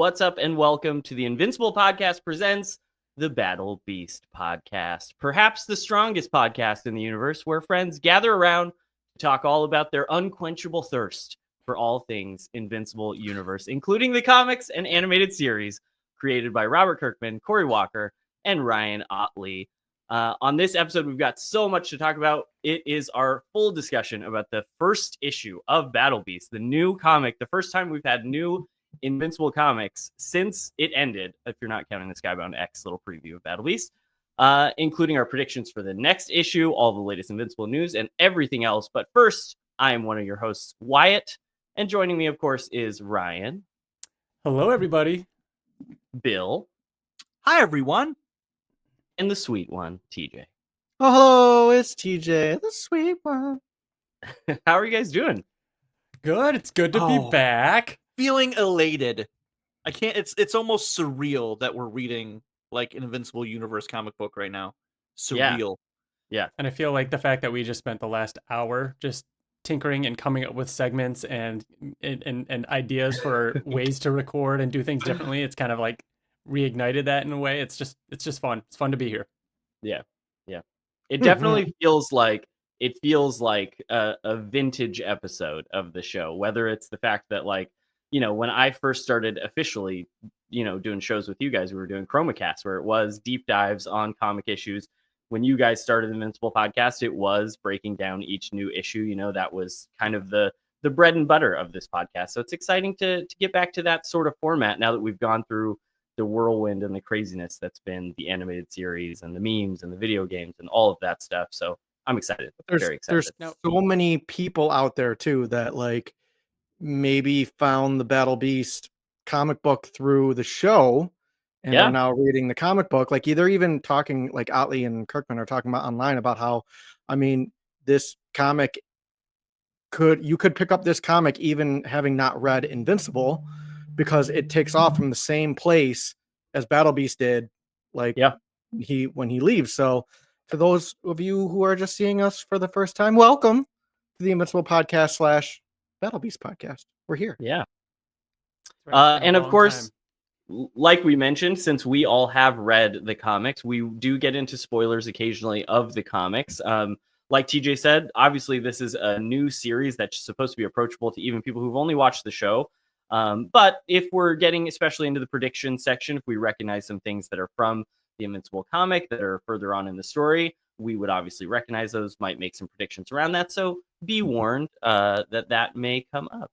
What's up and welcome to the Invincible podcast presents the Battle Beast podcast, perhaps the strongest podcast in the universe where friends gather around to talk all about their unquenchable thirst for all things Invincible universe, including the comics and animated series created by Robert Kirkman, Corey Walker, and Ryan Ottley. On this episode, we've got so much to talk about. It is our full discussion about the first issue of Battle Beast, the new comic, the first time we've had new Invincible comics since it ended, if you're not counting the Skybound X little preview of Battle Beast, including our predictions for the next issue, all the latest Invincible news, and everything else. But first, I am one of your hosts, Wyatt, and joining me, of course, is Ryan. Hello, everybody. Bill. Hi, everyone. And the sweet one, TJ. Oh, hello, it's TJ, the sweet one. How are you guys doing? Good. It's good to be back. Feeling elated. I can't. It's almost surreal that we're reading like an Invincible Universe comic book right now. Surreal. Yeah. And I feel like the fact that we just spent the last hour just tinkering and coming up with segments and ideas for ways to record and do things differently, it's kind of like reignited that in a way. It's just fun. It's fun to be here. Yeah. It definitely feels like a vintage episode of the show, whether it's the fact that, like, when I first started officially, doing shows with you guys, we were doing ChromaCast, where it was deep dives on comic issues. When you guys started the Invincible podcast, it was breaking down each new issue. That was kind of the bread and butter of this podcast. So it's exciting to get back to that sort of format now that we've gone through the whirlwind and the craziness that's been the animated series and the memes and the video games and all of that stuff. So I'm excited. Very excited. There's so many people out there too that like maybe found the Battle Beast comic book through the show and are now reading the comic book. Like they're even talking, like Ottley and Kirkman are talking about online about how, this comic you could pick up this comic even having not read Invincible, because it takes off from the same place as Battle Beast did, when he leaves. So for those of you who are just seeing us for the first time, welcome to the Invincible podcast / Battle Beast podcast. We're here. Yeah. And of course, like we mentioned, since we all have read the comics, we do get into spoilers occasionally of the comics. Like TJ said, obviously this is a new series that's supposed to be approachable to even people who've only watched the show. But if we're getting especially into the prediction section, if we recognize some things that are from the Invincible comic that are further on in the story, we would obviously recognize those, might make some predictions around that. So be warned that may come up.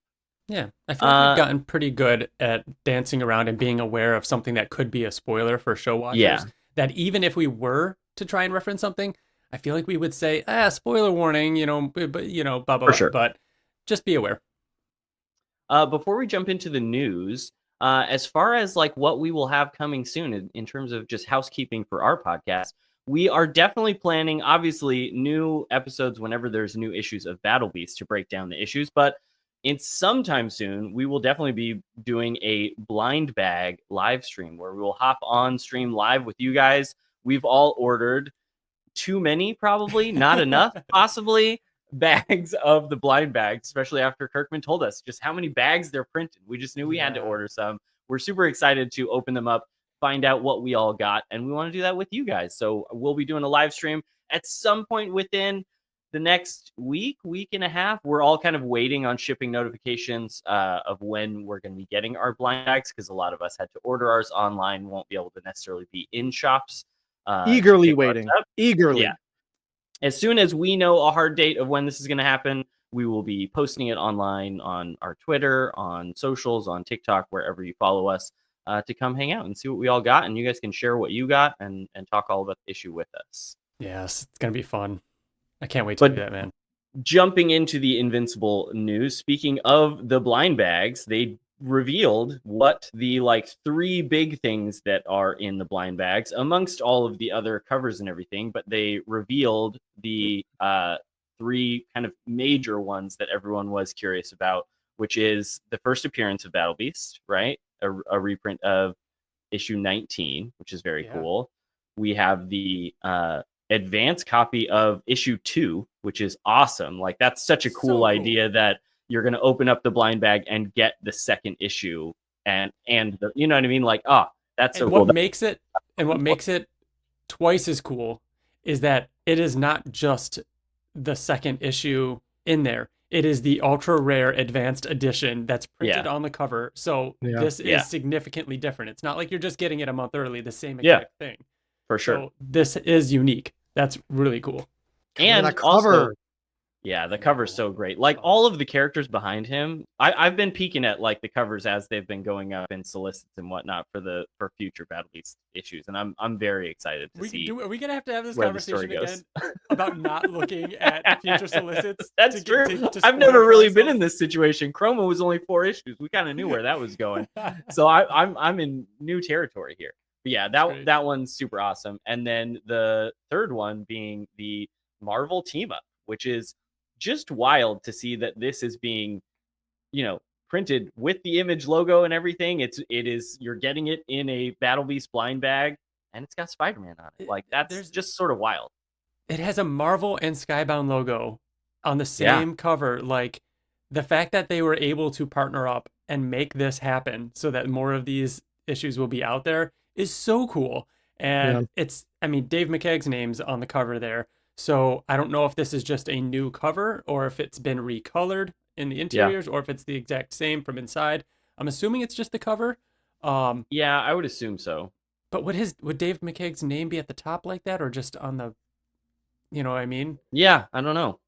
Yeah, I feel like we've gotten pretty good at dancing around and being aware of something that could be a spoiler for show watchers. Yeah. That even if we were to try and reference something, I feel like we would say, spoiler warning, but blah, blah, blah. Sure. But just be aware. Before we jump into the news, as far as like what we will have coming soon in terms of just housekeeping for our podcast, we are definitely planning, obviously, new episodes whenever there's new issues of Battle Beast to break down the issues. But in sometime soon, we will definitely be doing a blind bag live stream where we will hop on stream live with you guys. We've all ordered too many, probably not enough, possibly, bags of the blind bags, especially after Kirkman told us just how many bags they're printed. We just knew we had to order some. We're super excited to open them up, find out what we all got, and we want to do that with you guys. So we'll be doing a live stream at some point within the next week and a half. We're all kind of waiting on shipping notifications of when we're going to be getting our blind bags, because a lot of us had to order ours online, won't be able to necessarily be in shops. Eagerly waiting. Eagerly. Yeah. As soon as we know a hard date of when this is going to happen, we will be posting it online on our Twitter, on socials, on TikTok, wherever you follow us, to come hang out and see what we all got. And you guys can share what you got and talk all about the issue with us. Yes, it's going to be fun. I can't wait to do that, man. Jumping into the Invincible news, speaking of the blind bags, they revealed what the three big things that are in the blind bags amongst all of the other covers and everything, but they revealed the three kind of major ones that everyone was curious about, which is the first appearance of Battle Beast, right? A reprint of issue 19, which is very cool. We have the advanced copy of issue 2, which is awesome. Like, that's such a cool idea that you're going to open up the blind bag and get the second issue and the, you know what I mean? Like, oh, that's And so cool. what makes it twice as cool is that it is not just the second issue in there. It is the ultra rare advanced edition that's printed on the cover. So this is significantly different. It's not like you're just getting it a month early, the same exact thing. For sure. So this is unique. That's really cool. And the cover. Also, yeah, the cover's so great. Like all of the characters behind him, I've been peeking at like the covers as they've been going up in solicits and whatnot for future Battle Beast issues, and I'm very excited to see. Are we gonna have this where conversation again about not looking at future solicits? That's true. I've never really been in this situation. Chroma was only 4 issues. We kind of knew where that was going, so I'm in new territory here. But yeah, that one's super awesome. And then the third one being the Marvel team up, which is just wild to see that this is being, printed with the Image logo and everything. You're getting it in a Battle Beast blind bag, and it's got Spider-Man on it. Like that's just sort of wild. It has a Marvel and Skybound logo on the same cover. Like the fact that they were able to partner up and make this happen so that more of these issues will be out there is so cool. And Dave McKeag's name's on the cover there. So I don't know if this is just a new cover or if it's been recolored in the interiors or if it's the exact same from inside. I'm assuming it's just the cover. Yeah, I would assume so. But would Dave McKeag's name be at the top like that or just on the, you know what I mean? Yeah, I don't know.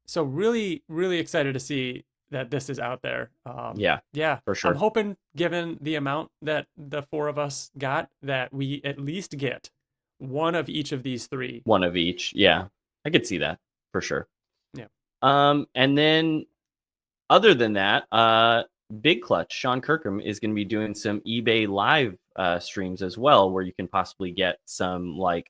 So really, really excited to see that this is out there. Yeah, for sure. I'm hoping, given the amount that the 4 of us got, that we at least get one of each of these 3. One of each. Yeah. I could see that for sure. Yeah. And then other than that, Big Clutch, Sean Kirkham is going to be doing some eBay live streams as well, where you can possibly get some like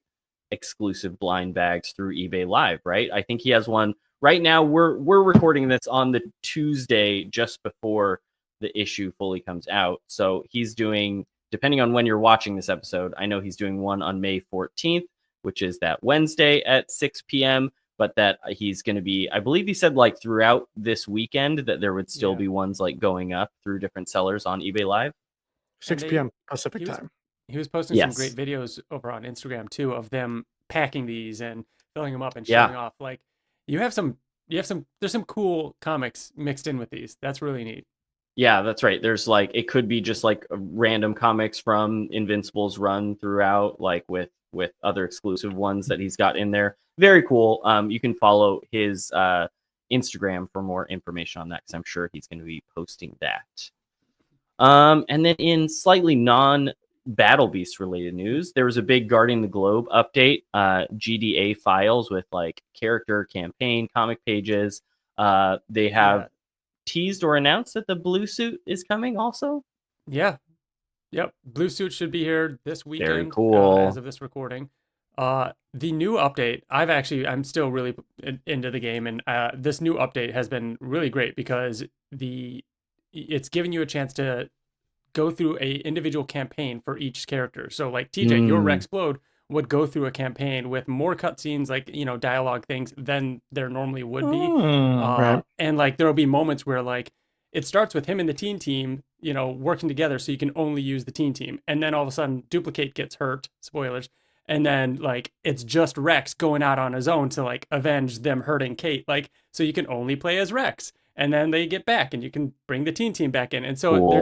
exclusive blind bags through eBay Live, right? I think he has one right now. We're recording this on the Tuesday just before the issue fully comes out. So he's doing, depending on when you're watching this episode, I know he's doing one on May 14th, which is that Wednesday at 6 p.m. But that he's going to be, I believe he said like throughout this weekend that there would still be ones like going up through different sellers on eBay Live. 6 p.m. Pacific time. He was posting some great videos over on Instagram too of them packing these and filling them up and showing off. Like there's some cool comics mixed in with these. That's really neat. Yeah, that's right. There's like, it could be just like random comics from Invincible's run throughout, like with other exclusive ones that he's got in there. Very cool. You can follow his Instagram for more information on that, because I'm sure he's going to be posting that. And then in slightly non-Battle Beast related news, there was a big Guarding the Globe update, GDA files with like character, campaign, comic pages. They have teased or announced that the blue suit is coming also. Yeah. Yep. Blue suit should be here this weekend. Very cool. As of this recording. The new update, I'm still really into the game, and this new update has been really great because it's giving you a chance to go through a individual campaign for each character. So like TJ, your Rexplode would go through a campaign with more cutscenes, like, dialogue things than there normally would be. Right. And like, there'll be moments where like, it starts with him and the teen team, working together, so you can only use the teen team. And then all of a sudden Duplicate gets hurt, spoilers. And then like, it's just Rex going out on his own to like avenge them hurting Kate. Like, so you can only play as Rex. And then they get back and you can bring the teen team back in. And so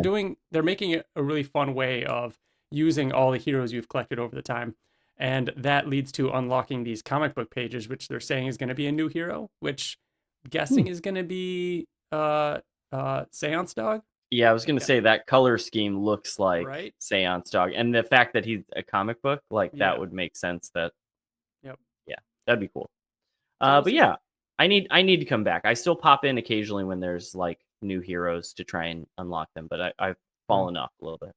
they're making it a really fun way of using all the heroes you've collected over the time. And that leads to unlocking these comic book pages, which they're saying is going to be a new hero, which I'm guessing is going to be Seance Dog. Yeah, I was going to say that color scheme looks like Seance Dog. And the fact that he's a comic book, like that would make sense that, that'd be cool. But yeah, I need to come back. I still pop in occasionally when there's like new heroes to try and unlock them, but I've fallen off a little bit.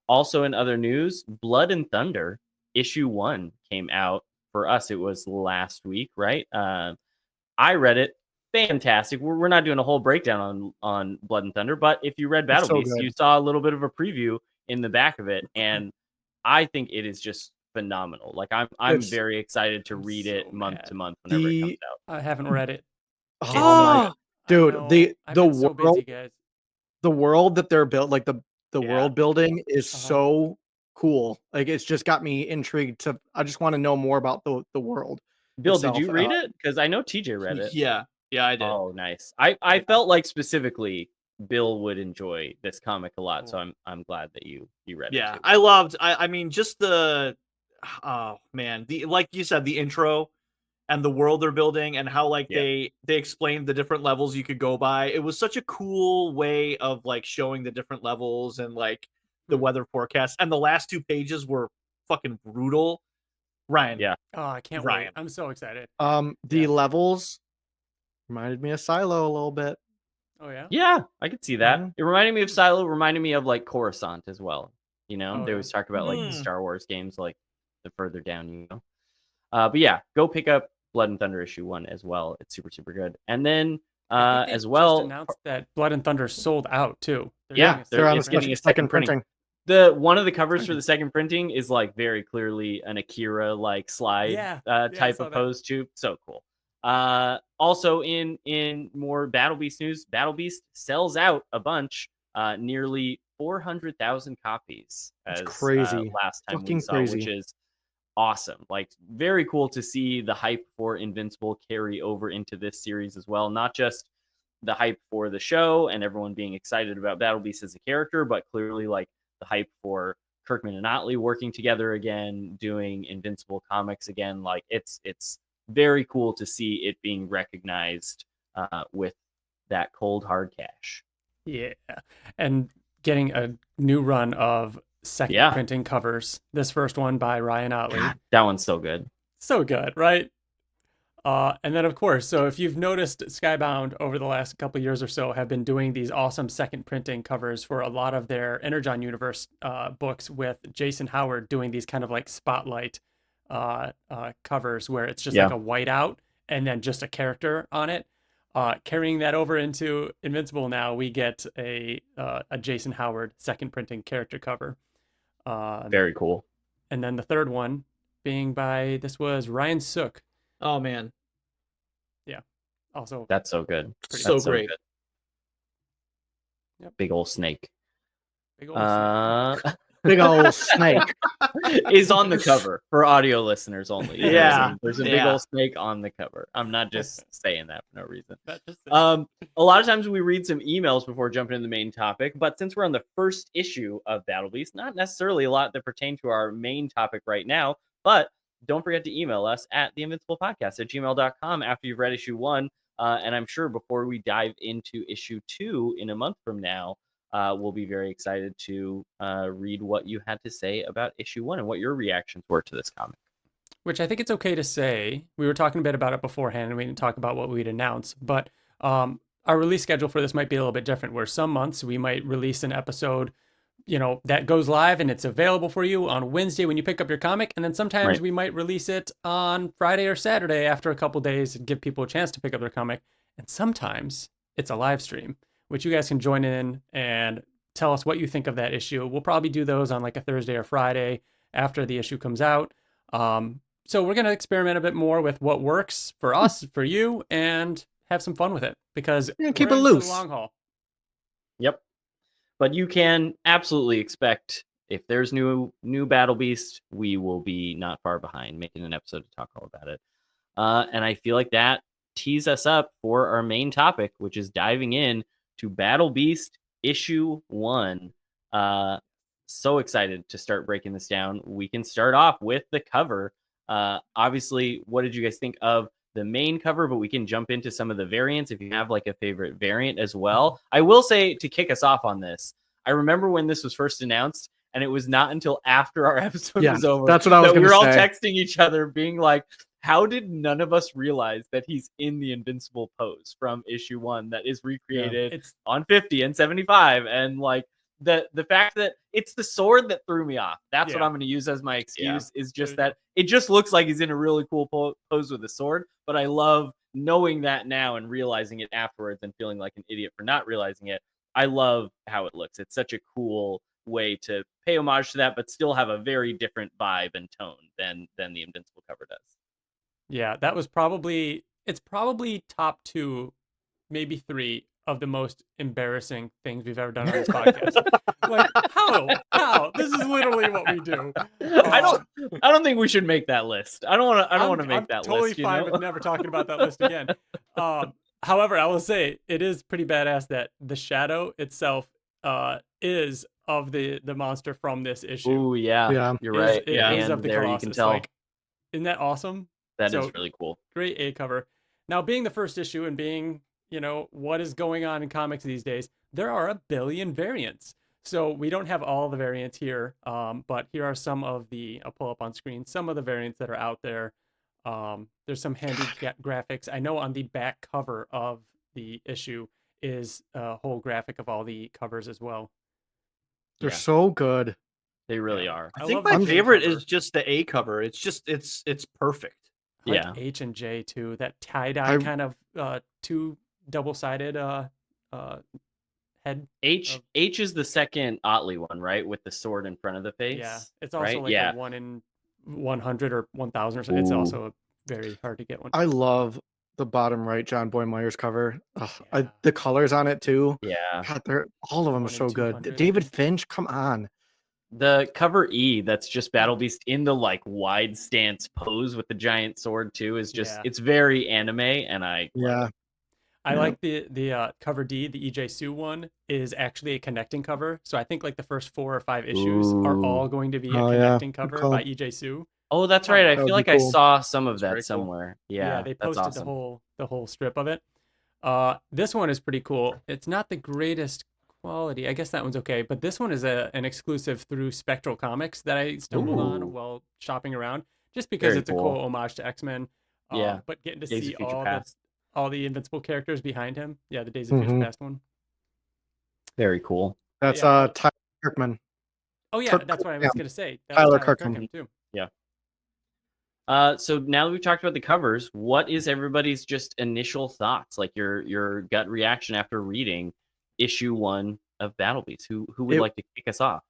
Also in other news, Blood and Thunder issue 1 came out. For us, it was last week, right? I read it. Fantastic. We're not doing a whole breakdown on Blood and Thunder, but if you read Battle Beast, you saw a little bit of a preview in the back of it, and I think it is just phenomenal. Like I'm very excited to read it month to month whenever it comes out. I haven't read it. Oh, dude, the world, so busy, guys. the world that they're built, like the Yeah. world building is Uh-huh. so cool. Like it's just got me intrigued to. I just want to know more about the world Bill, did itself. you read it? Because I know TJ read it. Yeah, I did. Oh, nice. I felt like specifically Bill would enjoy this comic a lot, so I'm glad that you read it Yeah, too. I loved. I mean, just the oh man, the like you said, the intro and the world they're building and how like Yeah. they explained the different levels you could go by. It was such a cool way of like showing the different levels and like the weather forecast. And the last 2 pages were fucking brutal. Ryan, Yeah. Oh, I can't wait. Ryan. I'm so excited. The Yeah. levels reminded me of Silo a little bit. Oh yeah. Yeah, I could see that. Mhm. It reminded me of Silo, reminded me of like Coruscant as well. You know, Oh, they yeah. always talk about like the Mm. Star Wars games, like the further down you go. But yeah, go pick up Blood and Thunder issue 1 as well. It's super, super good. And then I think they as well, just announced that Blood and Thunder sold out too. Yeah, They're on it's getting a second second printing. printing. The one of the covers for the second printing is like very clearly an Akira like slide I type saw of that. pose too. So cool. Also in more Battle Beast news, Battle Beast sells out a bunch, nearly 400,000 copies It's as crazy. last time we Fucking saw, crazy. which is awesome. Like very cool to see the hype for Invincible carry over into this series as well. Not just the hype for the show and everyone being excited about Battle Beast as a character, but clearly like the hype for Kirkman and Ottley working together again, doing Invincible comics again. Like it's very cool to see it being recognized with that cold hard cash. Yeah, and getting a new run of second printing covers. This first one by Ryan Ottley. God, that one's so good. So good, right? And then, of course, so if you've noticed, Skybound over the last couple of years or so have been doing these awesome second printing covers for a lot of their Energon Universe books, with Jason Howard doing these kind of like spotlight covers where it's just like a whiteout and then just a character on it. Carrying that over into Invincible now, we get a Jason Howard second printing character cover. Very cool. And then the third one being by, this was Ryan Sook. Oh man. Yeah. Also, that's so good. So great. Good. Yep. Big old snake. Big old snake. Big old snake is on the cover for audio listeners only. Yeah. There's a big old snake on the cover. I'm not just saying that for no reason. A lot of times we read some emails before jumping into the main topic, but since we're on the first issue of Battle Beast, not necessarily a lot that pertain to our main topic right now, but don't forget to email us at theinvinciblepodcast@gmail.com after you've read issue 1. And I'm sure before we dive into issue 2 in a month from now, we'll be very excited to read what you had to say about issue 1 and what your reactions were to this comic. Which I think it's okay to say. We were talking a bit about it beforehand, and we didn't talk about what we'd announce. But our release schedule for this might be a little bit different, where some months we might release an episode, that goes live and it's available for you on Wednesday when you pick up your comic. And then sometimes we might release it on Friday or Saturday after a couple days and give people a chance to pick up their comic. And sometimes it's a live stream, which you guys can join in and tell us what you think of that issue. We'll probably do those on like a Thursday or Friday after the issue comes out. So we're going to experiment a bit more with what works for us, for you, and have some fun with it, because keep it loose. Long haul. Yep. But you can absolutely expect, if there's new Battle Beast, we will be not far behind making an episode to talk all about it. And I feel like that tees us up for our main topic, which is diving in to Battle Beast issue 1. So excited to start breaking this down. We can start off with the cover. Obviously, what did you guys think of the main cover? But we can jump into some of the variants if you have like a favorite variant as well. I will say, to kick us off on this, I remember when this was first announced, and it was not until after our episode was over that's what I was that we gonna were all say. texting each other being like, how did none of us realize that he's in the Invincible pose from issue 1 that is recreated on 50 and 75? And like the fact that it's the sword that threw me off. That's what I'm going to use as my excuse, is just that it just looks like he's in a really cool pose with a sword. But I love knowing that now and realizing it afterwards and feeling like an idiot for not realizing it. I love how it looks. It's such a cool way to pay homage to that, but still have a very different vibe and tone than the Invincible cover does. Yeah, that was probably top 2, maybe 3 of the most embarrassing things we've ever done on this podcast. Like, how? This is literally what we do. I don't think we should make that list. I don't want to make I'm that totally list. You fine know? with never talking about that list again. However, I will say it is pretty badass that the shadow itself is of the monster from this issue. Ooh, yeah, you're right. It is of the there Colossus. you can tell. Like, isn't that awesome? That is really cool. Great A cover. Now, being the first issue and being, what is going on in comics these days, there are a billion variants. So we don't have all the variants here, but here are some of I'll pull up on screen, some of the variants that are out there. There's some handy graphics. I know on the back cover of the issue is a whole graphic of all the covers as well. They're so good. They really are. I think my favorite is just the A cover. It's just it's perfect. I like H and J too. That tie-dye kind of two double-sided head. H is the second Ottley one, right? With the sword in front of the face. Yeah, it's also like a 1 in 100 or 1,000 or something. It's also a very hard to get one. I love the bottom right John Boy Myers cover. The colors on it too. Yeah, God, all of them are so good. David Finch, come on. The cover E, that's just Battle Beast in the like wide stance pose with the giant sword too, is just it's very anime, and I like the cover D, the EJ Sue one is actually a connecting cover. So I think like the first 4 or 5 issues are all going to be a connecting cover by EJ Sue. Oh, that's right. I feel like I saw some of that cool. somewhere. Yeah, they posted awesome. the whole strip of it. This one is pretty cool. It's not the greatest quality. I guess that one's okay, but this one is an exclusive through Spectral Comics that I stumbled on while shopping around, just because it's a cool homage to X-Men. But getting to see all the Invincible characters behind him. Yeah, the Days of Future Past one. Very cool. That's Tyler Kirkman. Oh yeah, that's what I was gonna say. That Tyler was Kirkman too. Yeah. So now that we've talked about the covers, what is everybody's just initial thoughts, like your gut reaction after reading issue 1 of Battle Beast? Who would like to kick us off?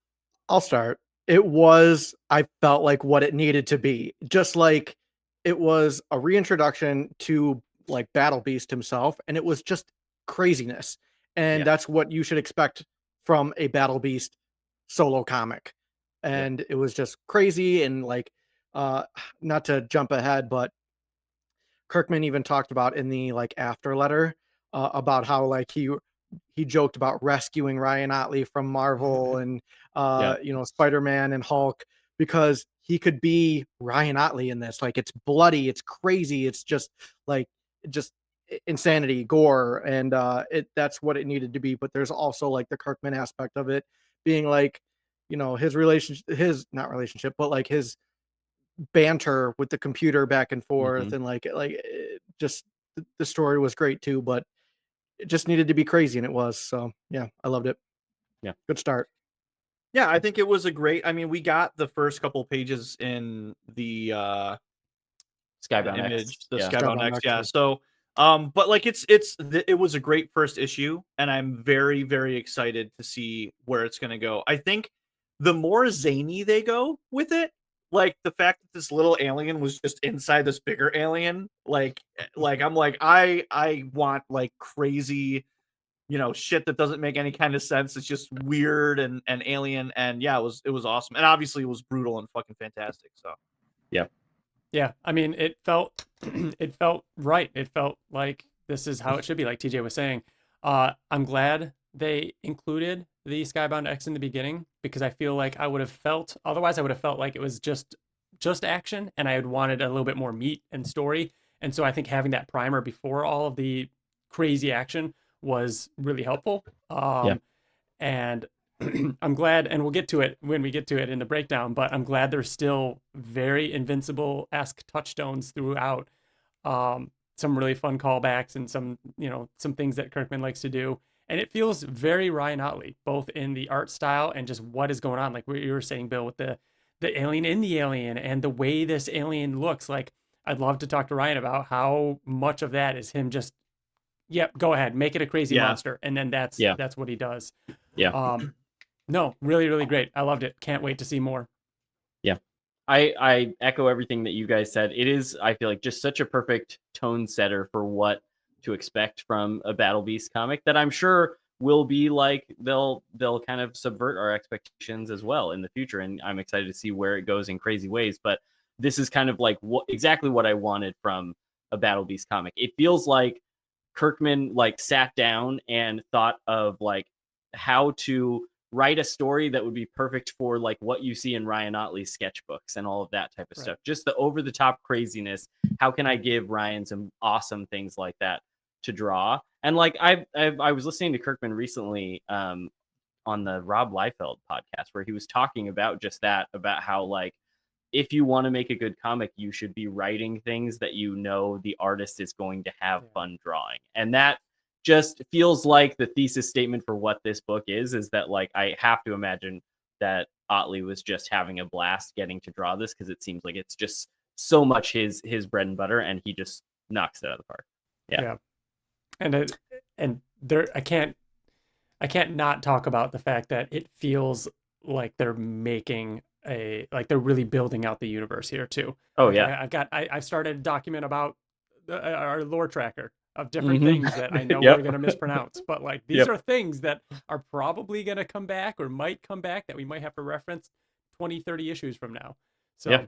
I'll start. I felt like what it needed to be. Just like it was a reintroduction to like Battle Beast himself, and it was just craziness. And that's what you should expect from a Battle Beast solo comic. And it was just crazy, and like not to jump ahead, but Kirkman even talked about in the like after letter about how like he joked about rescuing Ryan Ottley from Marvel and Spider-Man and Hulk, because he could be Ryan Ottley in this. Like, it's bloody, it's crazy, it's just insanity, gore, and that's what it needed to be. But there's also like the Kirkman aspect of it being like, his relationship, but like his banter with the computer back and forth, and like just the story was great too, but it just needed to be crazy, and it was. So yeah, I loved it. Yeah, good start. Yeah, I think it was a great. I mean, we got the first couple pages in the Skybound image, X. the Skybound X. Yeah. So, but like it was a great first issue, and I'm very, very excited to see where it's going to go. I think the more zany they go with it, like the fact that this little alien was just inside this bigger alien, like I'm like, I want like crazy, shit that doesn't make any kind of sense. It's just weird and alien, and yeah, it was awesome, and obviously it was brutal and fucking fantastic. So yeah, I mean, it felt right. It felt like this is how it should be, like TJ was saying. I'm glad they included the Skybound X in the beginning, because I feel like I would have felt like it was just action, and I had wanted a little bit more meat and story. And so I think having that primer before all of the crazy action was really helpful. And I'm glad, and we'll get to it when we get to it in the breakdown, but I'm glad there's still very Invincible-esque touchstones throughout. Some really fun callbacks and some things that Kirkman likes to do. And it feels very Ryan Ottley, both in the art style and just what is going on. Like what you were saying, Bill, with the alien in the alien and the way this alien looks. Like, I'd love to talk to Ryan about how much of that is him just, go ahead, make it a crazy monster. And then that's what he does. Yeah. No, really, really great. I loved it. Can't wait to see more. Yeah. I echo everything that you guys said. It is, I feel like, just such a perfect tone setter for what to expect from a Battle Beast comic that I'm sure will be like they'll kind of subvert our expectations as well in the future, and I'm excited to see where it goes in crazy ways. But this is kind of like exactly what I wanted from a Battle Beast comic. It feels like Kirkman like sat down and thought of like how to write a story that would be perfect for like what you see in Ryan Ottley's sketchbooks and all of that type of stuff. Just the over the top craziness. How can I give Ryan some awesome things like that to draw? And like I was listening to Kirkman recently on the Rob Liefeld podcast where he was talking about just that, about how like if you want to make a good comic, you should be writing things that you know the artist is going to have fun drawing. And that just feels like the thesis statement for what this book is that like I have to imagine that Ottley was just having a blast getting to draw this, because it seems like it's just so much his bread and butter, and he just knocks it out of the park. Yeah. And there I can't not talk about the fact that it feels like they're making like they're really building out the universe here too. Oh like yeah. I've started a document about our lore tracker of different things that I know Yep. we're going to mispronounce, but like these are things that are probably going to come back or might come back that we might have to reference 20-30 issues from now. So yeah.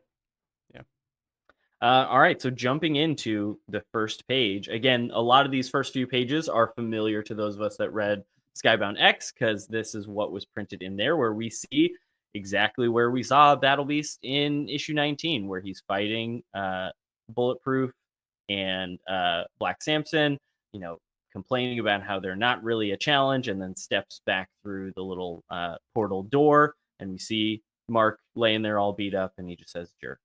All right, so jumping into the first page again, a lot of these first few pages are familiar to those of us that read Skybound X, because this is what was printed in there, where we see exactly where we saw Battle Beast in issue 19, where he's fighting Bulletproof and Black Samson, you know, complaining about how they're not really a challenge, and then steps back through the little portal door, and we see Mark laying there all beat up, and he just says jerk.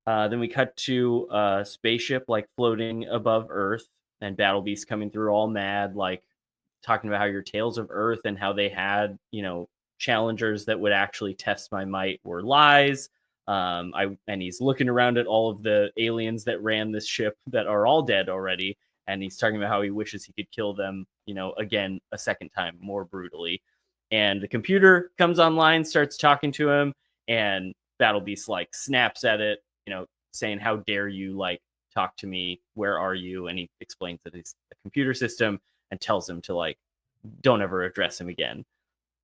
Then we cut to a spaceship like floating above Earth, and Battle Beast coming through all mad, like talking about how your Tales of Earth and how they had, you know, challengers that would actually test my might were lies. And he's looking around at all of the aliens that ran this ship that are all dead already, and he's talking about how he wishes he could kill them, you know, again a second time, more brutally. And the computer comes online, starts talking to him, and Battle Beast like snaps at it, you know, saying, "How dare you like talk to me? Where are you?" And he explains that it's a computer system and tells him to like don't ever address him again.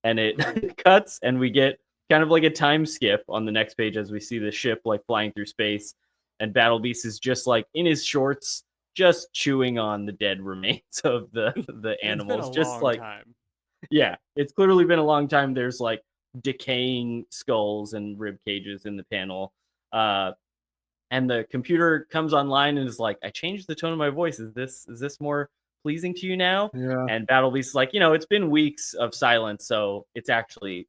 And it cuts, and we get kind of like a time skip on the next page as we see the ship like flying through space, and Battle Beast is just like in his shorts, just chewing on the dead remains of the animals. Just like time. Yeah, it's clearly been a long time. There's like decaying skulls and rib cages in the panel. And the computer comes online and is like, "I changed the tone of my voice. Is this more pleasing to you now?" Yeah. And Battle Beast is like, "You know, it's been weeks of silence, so it's actually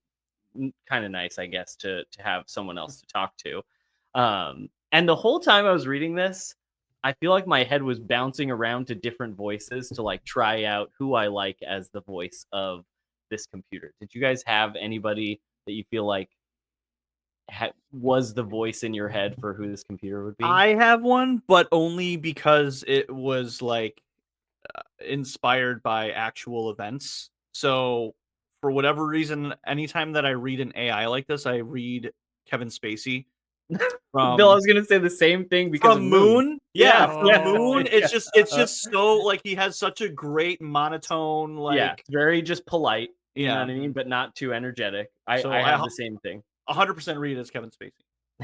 kind of nice, I guess, to have someone else to talk to." And the whole time I was reading this, I feel like my head was bouncing around to different voices to like try out who I like as the voice of this computer. Did you guys have anybody that you feel like was the voice in your head for who this computer would be? I have one, but only because it was like inspired by actual events. So for whatever reason, anytime that I read an AI like this, I read Kevin Spacey. Bill, I was gonna say the same thing because from of Moon. Yeah, from Oh, Moon. yeah. It's just so like he has such a great monotone, like yeah, very just polite. You know Yeah. what I mean, but not too energetic. I So have the same thing. 100% read it as Kevin Spacey.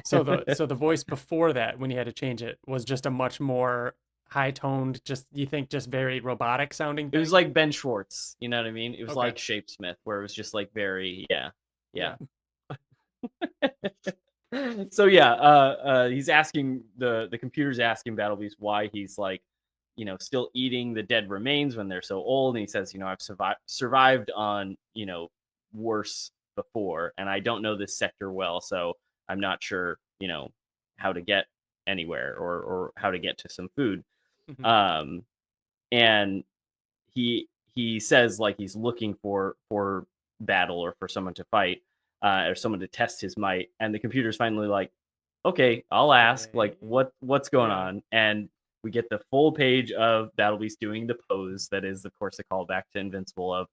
So the voice before that, when you had to change it, was just a much more high toned, just you think just very robotic sounding It thing? was like Ben Schwartz, you know what I mean? It was Okay. like Shapesmith, where it was just like very yeah. So yeah, he's asking the computer's asking Battle Beast why he's like, you know, still eating the dead remains when they're so old, and he says, you know, I've survived on, you know, worse before, and I don't know this sector well, so I'm not sure, you know, how to get anywhere or how to get to some food. Mhm. And he says like he's looking for battle or for someone to fight, or someone to test his might, and the computer's finally like, "Okay, I'll ask, like what's going on?" And we get the full page of Battle Beast doing the pose that is, of course, a callback to Invincible of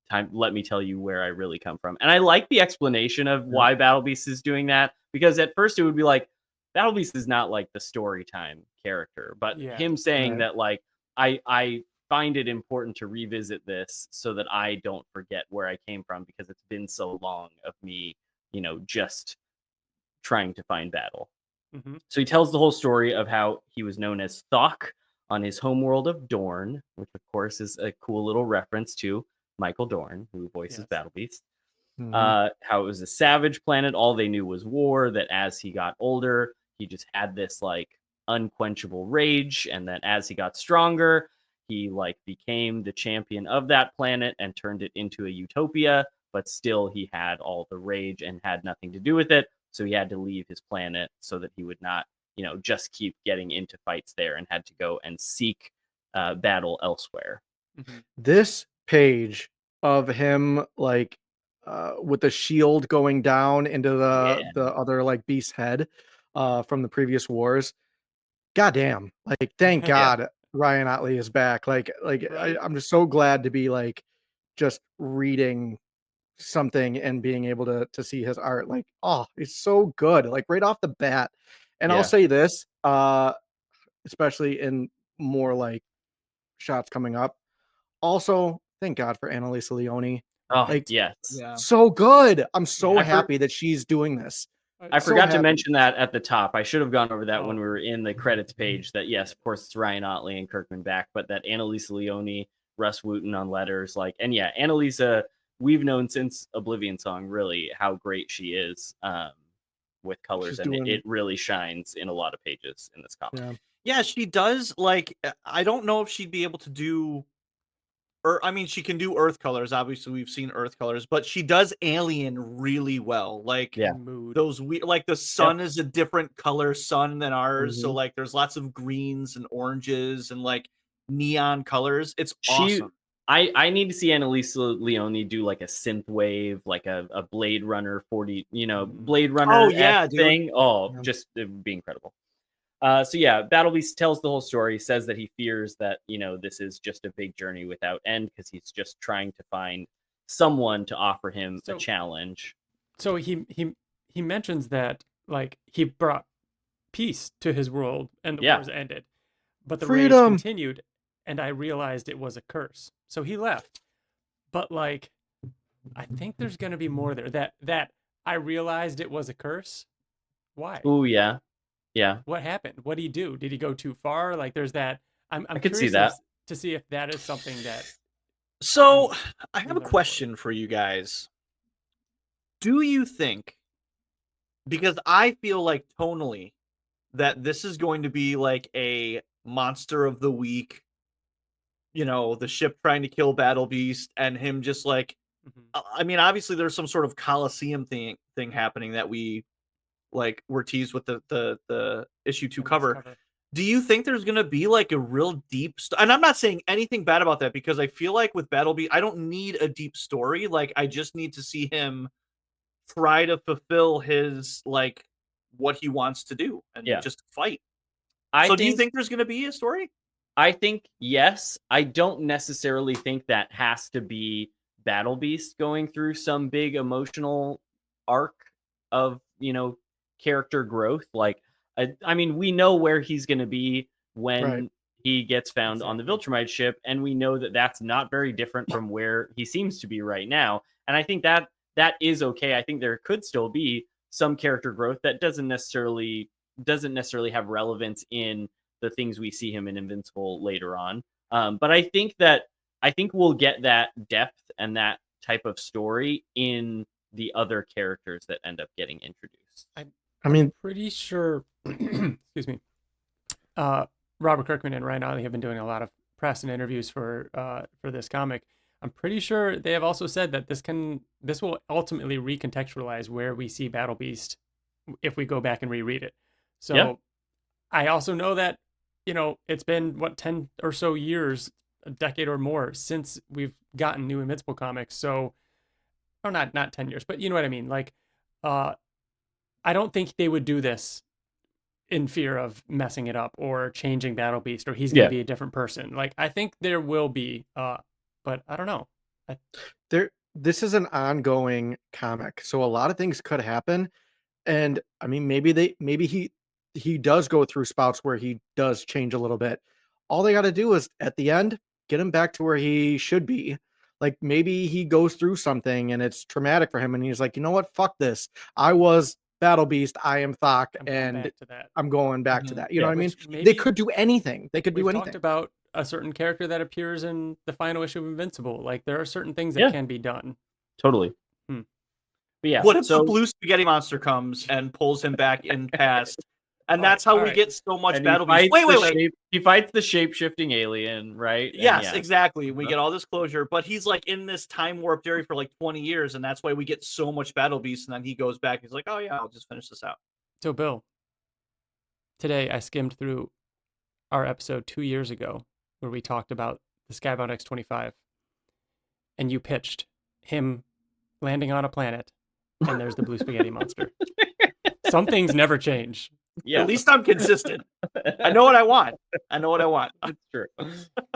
time. Let me tell you where I really come from. And I like the explanation of why Battle Beast is doing that, because at first it would be like, Battle Beast is not like the story time character. But Yeah. him saying Right. that, like, I find it important to revisit this so that I don't forget where I came from, because it's been so long of me, just trying to find battle. Mhm. So he tells the whole story of how he was known as Thok on his homeworld of Dorne, which of course is a cool little reference to Michael Dorn, who voices Yes. Battle Beast. Mhm. How it was a savage planet. All they knew was war. That as he got older, he just had this like unquenchable rage, and that as he got stronger, he like became the champion of that planet and turned it into a utopia. But still, he had all the rage and had nothing to do with it. So he had to leave his planet so that he would not, just keep getting into fights there, and had to go and seek battle elsewhere. Mhm. This page of him like with the shield going down into Yeah. the other like beast's head from the previous wars. Goddamn. Like thank Yeah. God Ryan Ottley is back. Right. I'm just so glad to be like just reading something and being able to see his art. Like, oh, it's so good. Like right off the bat. And I'll Yeah. say this, especially in more like shots coming up. Also, thank God for Annalisa Leone. Oh, Like, yes. Yeah. so good. I'm so Yeah. happy that she's doing this. I So forgot to happy. mention that at the top. I should have gone over that when Oh. we were in the credits page. That yes, of course, it's Ryan Ottley and Kirkman back, but that Annalisa Leone, Russ Wooten on letters, like, and yeah, Annalisa, we've known since Oblivion Song really how great she is with colors, She's and doing it really shines in a lot of pages in this comic. yeah. Yeah, she does. Like, I don't know if she'd be able to do, or I mean, she can do Earth colors. Obviously, we've seen Earth colors, but she does Alien really well. Like Yeah. And mood. those like the sun is a different color sun than ours, so Mhm. like there's lots of greens and oranges and like neon colors. It's She, awesome. I need to see Annalisa Leone do like a synth wave, like a Blade Runner 40, Blade Runner yeah, dude. thing. Oh, Yeah. just it would be incredible. So yeah, Battle Beast tells the whole story, says that he fears that, this is just a big journey without end, because he's just trying to find someone to offer him a So- challenge. So he mentions that like he brought peace to his world and the Yeah. wars ended, but the rage Freedom. continued, and I realized it was a curse. So he left. But like, I think there's gonna be more there. That I realized it was a curse. Why? Oh yeah. Yeah. What happened? What did he do? Did he go too far? Like, there's that. I'm I could see curious that. to see if that is something that. So I we have a learn more. question for you guys. Do you think, because I feel like tonally that this is going to be like a monster of the week, the ship trying to kill Battle Beast and him just like, Mhm. I mean, obviously there's some sort of Coliseum thing happening that we like were teased with the issue 2 In this cover. Do you think there's gonna be like a real deep and I'm not saying anything bad about that, because I feel like with Battle Beast, I don't need a deep story. Like I just need to see him try to fulfill his like what he wants to do and Yeah. just fight. I So do you think think there's gonna be a story? I think yes. I don't necessarily think that has to be Battle Beast going through some big emotional arc of, character growth. Like, I mean, we know where he's going to be when Right. he gets found on the Exactly. Viltrumite ship, and we know that that's not very different from where he seems to be right now. And I think that is okay. I think there could still be some character growth that doesn't necessarily have relevance in the things we see him in Invincible later on. But I think we'll get that depth and that type of story in the other characters that end up getting introduced. I mean, Pretty sure. Excuse me. Robert Kirkman and Ryan Ottley have been doing a lot of press and interviews for this comic. I'm pretty sure they have also said that this will ultimately recontextualize where we see Battle Beast if we go back and reread it. So Yeah. I also know that it's been 10 or so years, a decade or more since we've gotten new Invincible comics. So, or not 10 years, but you know what I mean. Like, I don't think they would do this in fear of messing it up or changing Battle Beast, or he's going to Yeah. be a different person. Like, I think there will be, but I don't know. this is an ongoing comic, so a lot of things could happen. And I mean, maybe he does go through spouts where he does change a little bit. All they got to do is at the end get him back to where he should be. Like maybe he goes through something and it's traumatic for him, and he's like, you know what, fuck this. I was Battle Beast, I am Thok, and I'm going back to that. You know what I mean? They could do anything. They could do anything. We've talked about a certain character that appears in the final issue of Invincible. Like there are certain things that can be done. Totally. But yeah. What if the blue spaghetti monster comes and pulls him back in past? And that's how we get so much Battle Beast. Wait. He fights the shape-shifting alien, right? Yes, exactly. We get all this closure, but he's like in this time warped area for like 20 years, and that's why we get so much Battle Beast. And then he goes back. He's like, oh yeah, I'll just finish this out. So Bill, today I skimmed through our episode 2 years ago where we talked about the Skybound X-25, and you pitched him landing on a planet, and there's the blue spaghetti monster. Some things never change. Yeah. At least I'm consistent. I know what I want. It's true.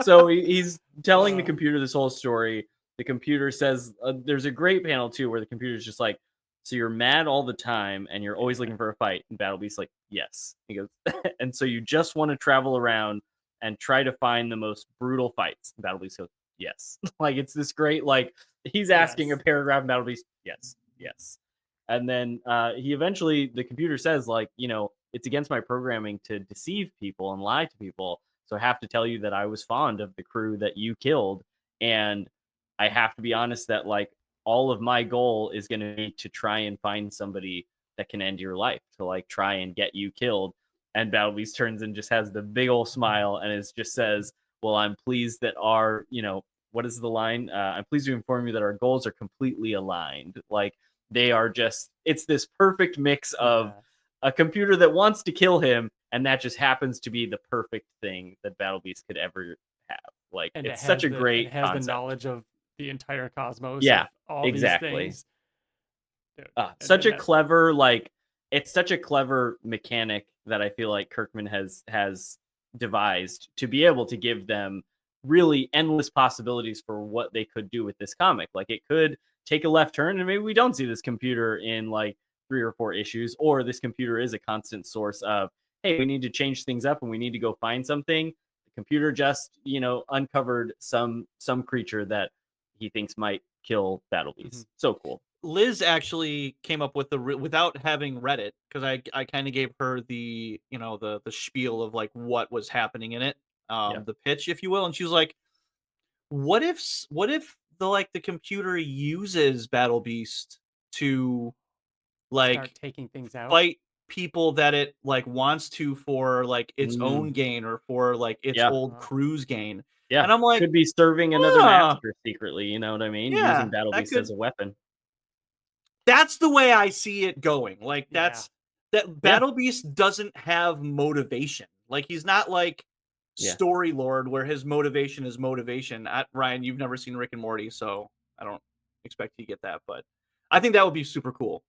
So he's telling the computer this whole story. The computer says, there's a great panel too, where the computer's just like, so you're mad all the time and you're always looking for a fight. And Battle Beast's like, yes. He goes, and so you just want to travel around and try to find the most brutal fights. And Battle Beast goes, yes. Like it's this great, like he's asking a paragraph, Battle Beast, yes. And then the computer says, like, you know, it's against my programming to deceive people and lie to people. So I have to tell you that I was fond of the crew that you killed. And I have to be honest that, like, all of my goal is going to be to try and find somebody that can end your life, to, like, try and get you killed. And Battle Beast turns and just has the big old smile and just says, well, I'm pleased that our, you know, what is the line? I'm pleased to inform you that our goals are completely aligned. Like, they are just, it's this perfect mix of a computer that wants to kill him, and that just happens to be the perfect thing that Battle Beast could ever have. Like, and it's such a great concept. It has concept. the knowledge of the entire cosmos. Yeah, all exactly. These things. Such a clever, like, it's such a clever mechanic that I feel like Kirkman has devised to be able to give them really endless possibilities for what they could do with this comic. Like, it could take a left turn and maybe we don't see this computer in like 3 or 4 issues, or this computer is a constant source of, hey, we need to change things up and we need to go find something. The computer just, you know, uncovered some creature that he thinks might kill Battle Beast. So cool. Liz actually came up with without having read it, because I kind of gave her the, you know, the spiel of like what was happening in it, the pitch, if you will, and she was like, what if the computer uses Battle Beast to like start taking things out, fight people that it like wants to for like its own gain or for like its old crew's gain. Yeah, and I'm like, could be serving another master secretly. You know what I mean? Yeah, using Battle Beast as a weapon. That's the way I see it going. Like that Battle Beast doesn't have motivation. Like he's not like Story Lord where his motivation is motivation. Ryan, you've never seen Rick and Morty, so I don't expect you to get that, but I think that would be super cool.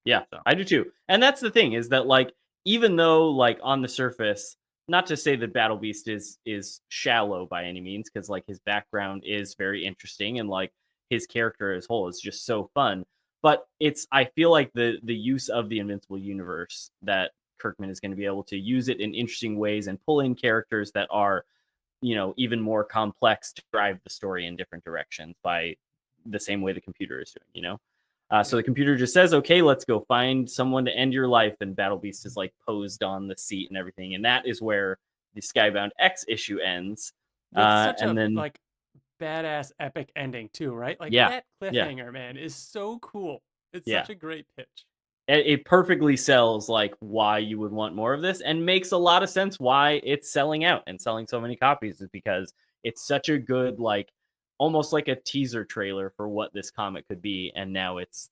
Yeah, so. I do too. And that's the thing, is that like, even though like on the surface, not to say that Battle Beast is shallow by any means, because like his background is very interesting and like his character as whole is just so fun. But I feel like the use of the Invincible universe, that Kirkman is going to be able to use it in interesting ways and pull in characters that are, you know, even more complex to drive the story in different directions by the same way the computer is doing, you know? So the computer just says, okay, let's go find someone to end your life. And Battle Beast is like posed on the seat and everything. And that is where the Skybound X issue ends. And then like badass epic ending too, right? Like that cliffhanger, man, is so cool. It's such a great pitch. It perfectly sells like why you would want more of this, and makes a lot of sense why it's selling out and selling so many copies, is because it's such a good, like, almost like a teaser trailer for what this comic could be. And now it's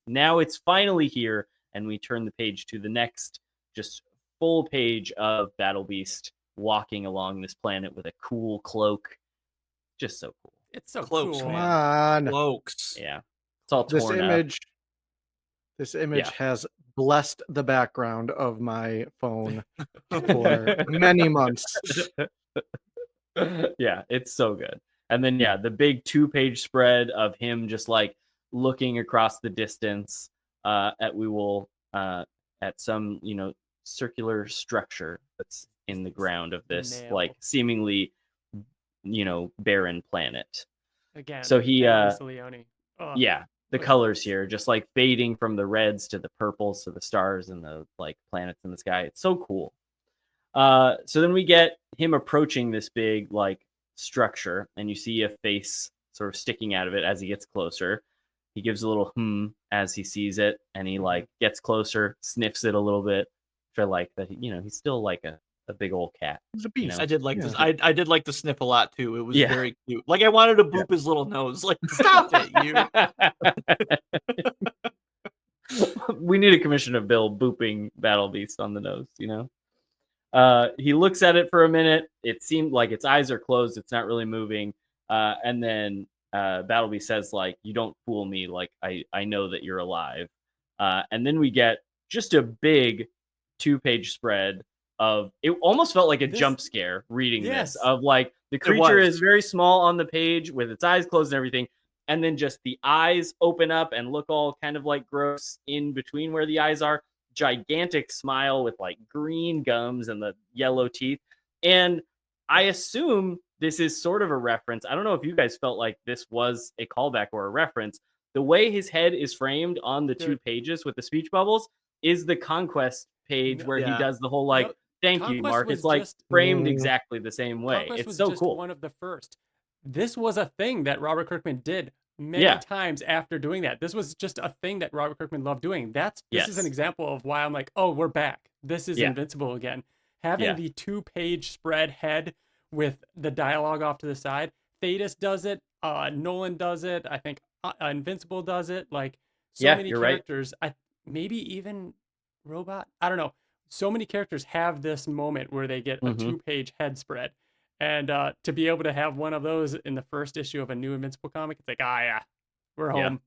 finally here, and we turn the page to the next just full page of Battle Beast walking along this planet with a cool cloak. Just so cool. It's so cloaks, cool, man. Cloaks. Yeah. It's all torn up. This image has blessed the background of my phone for many months. Yeah, it's so good. And then, the big 2-page spread of him just like looking across the distance at some, you know, circular structure that's in the ground of this Nail. like seemingly barren planet. Again, So he Leone. Oh, yeah, the look at colors this. here just like fading from the reds to the purples to the stars and the like planets in the sky. It's so cool. So then we get him approaching this big like structure, and you see a face sort of sticking out of it as he gets closer. He gives a little as he sees it, and he like gets closer, sniffs it a little bit, which I like that he's still like a big old cat. He's a beast. You know? I did like this. I did like the sniff a lot too. It was Yeah. very cute. Like I wanted to boop his little nose. Like stop it, you. We need a commission of Bill booping Battle Beast on the nose, He looks at it for a minute. It seemed like its eyes are closed. It's not really moving. And then Battle Beast says, like, you don't fool me. Like, I know that you're alive. And then we get just a big 2-page spread of, it almost felt like a jump scare reading this, of like the creature is very small on the page with its eyes closed and everything. And then just the eyes open up and look all kind of like gross in between where the eyes are. Gigantic smile with like green gums and the yellow teeth. And I assume this is sort of a reference. I don't know if you guys felt like this was a callback or a reference. The way his head is framed on the 2 pages with the speech bubbles is the Conquest page where he does the whole like, thank you, Mark. It's like framed exactly the same way. Conquest it's was so just cool. One of the first. This was a thing that Robert Kirkman did many times after doing that. This was just a thing that Robert Kirkman loved doing. This is an example of why I'm like, oh, we're back. This is Invincible again. Having the 2-page spread head with the dialogue off to the side. Thetis does it. Nolan does it. I think Invincible does it. Like so many characters. Right. Maybe even Robot. I don't know. So many characters have this moment where they get a 2-page head spread. And to be able to have one of those in the first issue of a new Invincible comic, it's like, we're home.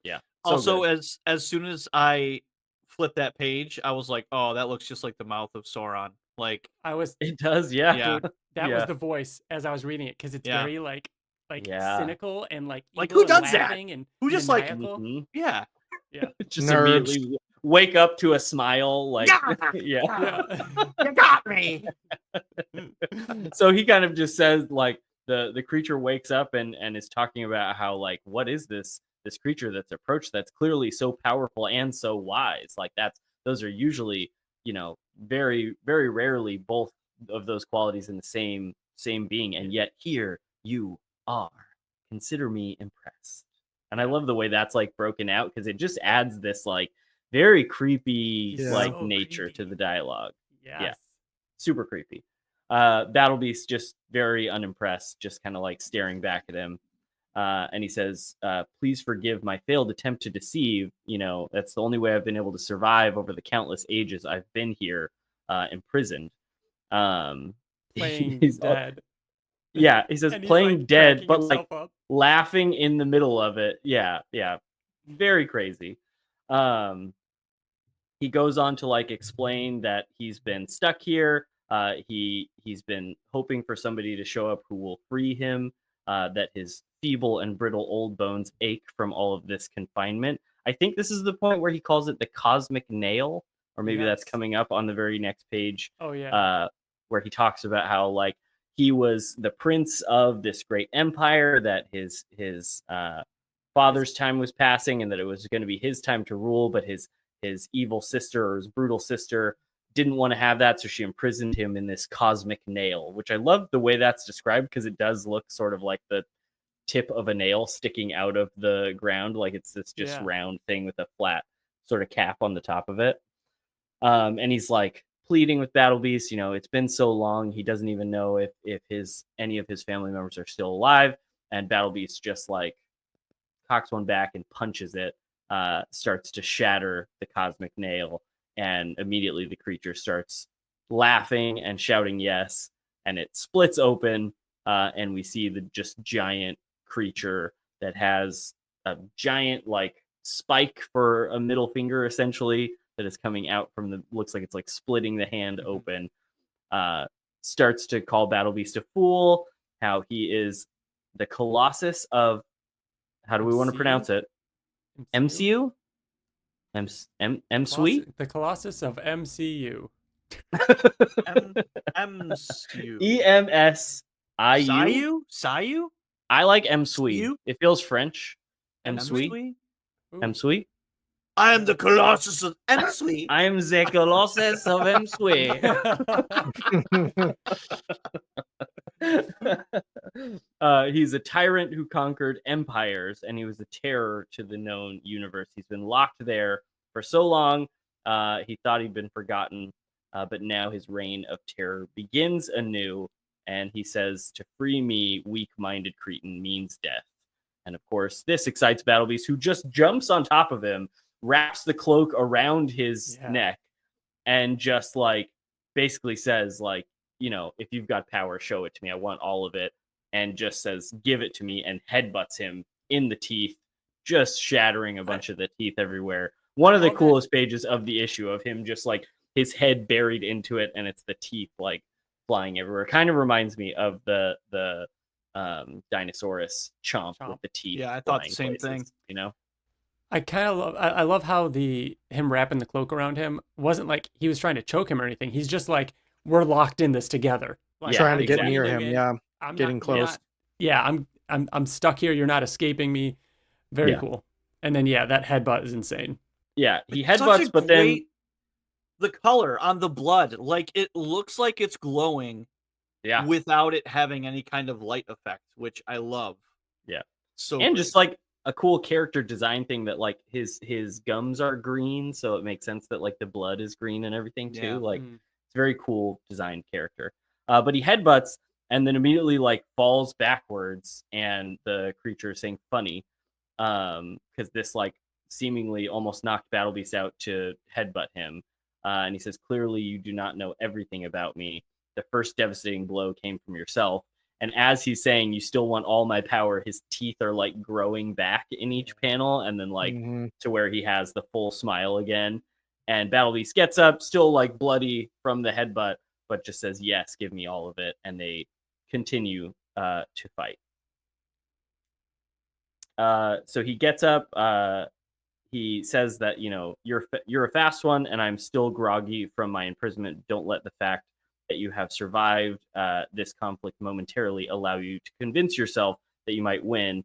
Yeah. So also, as soon as I flipped that page, I was like, oh, that looks just like the mouth of Sauron. Like it does, yeah. Dude, that was the voice as I was reading it because it's very like cynical and like who does that? And who just maniacal. yeah. Just immediately wake up to a smile, like you got me. So he kind of just says like the creature wakes up and is talking about how like what is this creature that's approached that's clearly so powerful and so wise. Like those are usually very very rarely both of those qualities in the same being, and yet here you are. Consider me impressed. And I love the way that's like broken out because it just adds this like very creepy nature to the dialogue. Yeah, super creepy. Battle Beast just very unimpressed, just kind of like staring back at him. And he says, please forgive my failed attempt to deceive. That's the only way I've been able to survive over the countless ages I've been here imprisoned. Playing he's dead. Yeah, he says playing like dead, but like up. laughing in the middle of it. Yeah. Very crazy. He goes on to like explain that he's been stuck here. He's been hoping for somebody to show up who will free him, that his feeble and brittle old bones ache from all of this confinement. I think this is the point where he calls it the cosmic nail, or maybe that's coming up on the very next page. Oh yeah. Where he talks about how like he was the prince of this great empire, that his father's time was passing and that it was going to be his time to rule, but his evil sister or his brutal sister didn't want to have that, so she imprisoned him in this cosmic nail, which I love the way that's described because it does look sort of like the tip of a nail sticking out of the ground, like it's this just round thing with a flat sort of cap on the top of it. And he's like pleading with Battle Beast, it's been so long, he doesn't even know if any of his family members are still alive. And Battle Beast just like cocks one back and punches it, starts to shatter the cosmic nail, and immediately the creature starts laughing and shouting yes, and it splits open, and we see the just giant creature that has a giant like spike for a middle finger essentially that is coming out from looks like it's like splitting the hand open, starts to call Battle Beast a fool, how he is the Colossus of, how do we want to pronounce it? MCU? M Sweet? The Colossus of MCU. MCU. EMSIU? Sayu? I like M Sweet. Siu? It feels French. M M-Sweet? Sweet? Ooh. M Sweet? I am the Colossus of M-Sweet. I am the Colossus of M Sweet. He's a tyrant who conquered empires, and he was a terror to the known universe. He's been locked there for so long. He thought he'd been forgotten, but now his reign of terror begins anew. And he says, to free me, weak-minded Cretan, means death. And of course, this excites Battle Beast, who just jumps on top of him, wraps the cloak around his neck, and just like basically says, like, you know, if you've got power, show it to me. I want all of it. And just says, give it to me, and headbutts him in the teeth, just shattering a bunch of the teeth everywhere. One of the coolest pages of the issue, of him just like his head buried into it, and it's the teeth like flying everywhere. Kind of reminds me of the Dinosaurus chomp with the teeth. Yeah, I thought the same thing. You know, I kind of love. I love how him wrapping the cloak around him wasn't like he was trying to choke him or anything. He's just like, we're locked in this together. Like, trying to get near him. Yeah, I'm getting close. I'm stuck here. You're not escaping me. Very cool. And then that headbutt is insane. Yeah, he headbutts, but then the color on the blood, like it looks like it's glowing. Yeah. Without it having any kind of light effect, which I love. Yeah. So and great. Just like a cool character design thing that like his gums are green, so it makes sense that like the blood is green and everything too. Yeah. Like it's a very cool designed character. But he headbutts and then immediately like falls backwards, and the creature is saying funny. Because this like seemingly almost knocked Battle Beast out to headbutt him. And he says, clearly you do not know everything about me. The first devastating blow came from yourself. And as he's saying, you still want all my power, his teeth are like growing back in each panel, and then like to where he has the full smile again. And Battle Beast gets up, still like bloody from the headbutt, but just says, yes, give me all of it. And they continue to fight. So he gets up. He says that, you know, you're a fast one, and I'm still groggy from my imprisonment. Don't let the fact that you have survived this conflict momentarily allow you to convince yourself that you might win.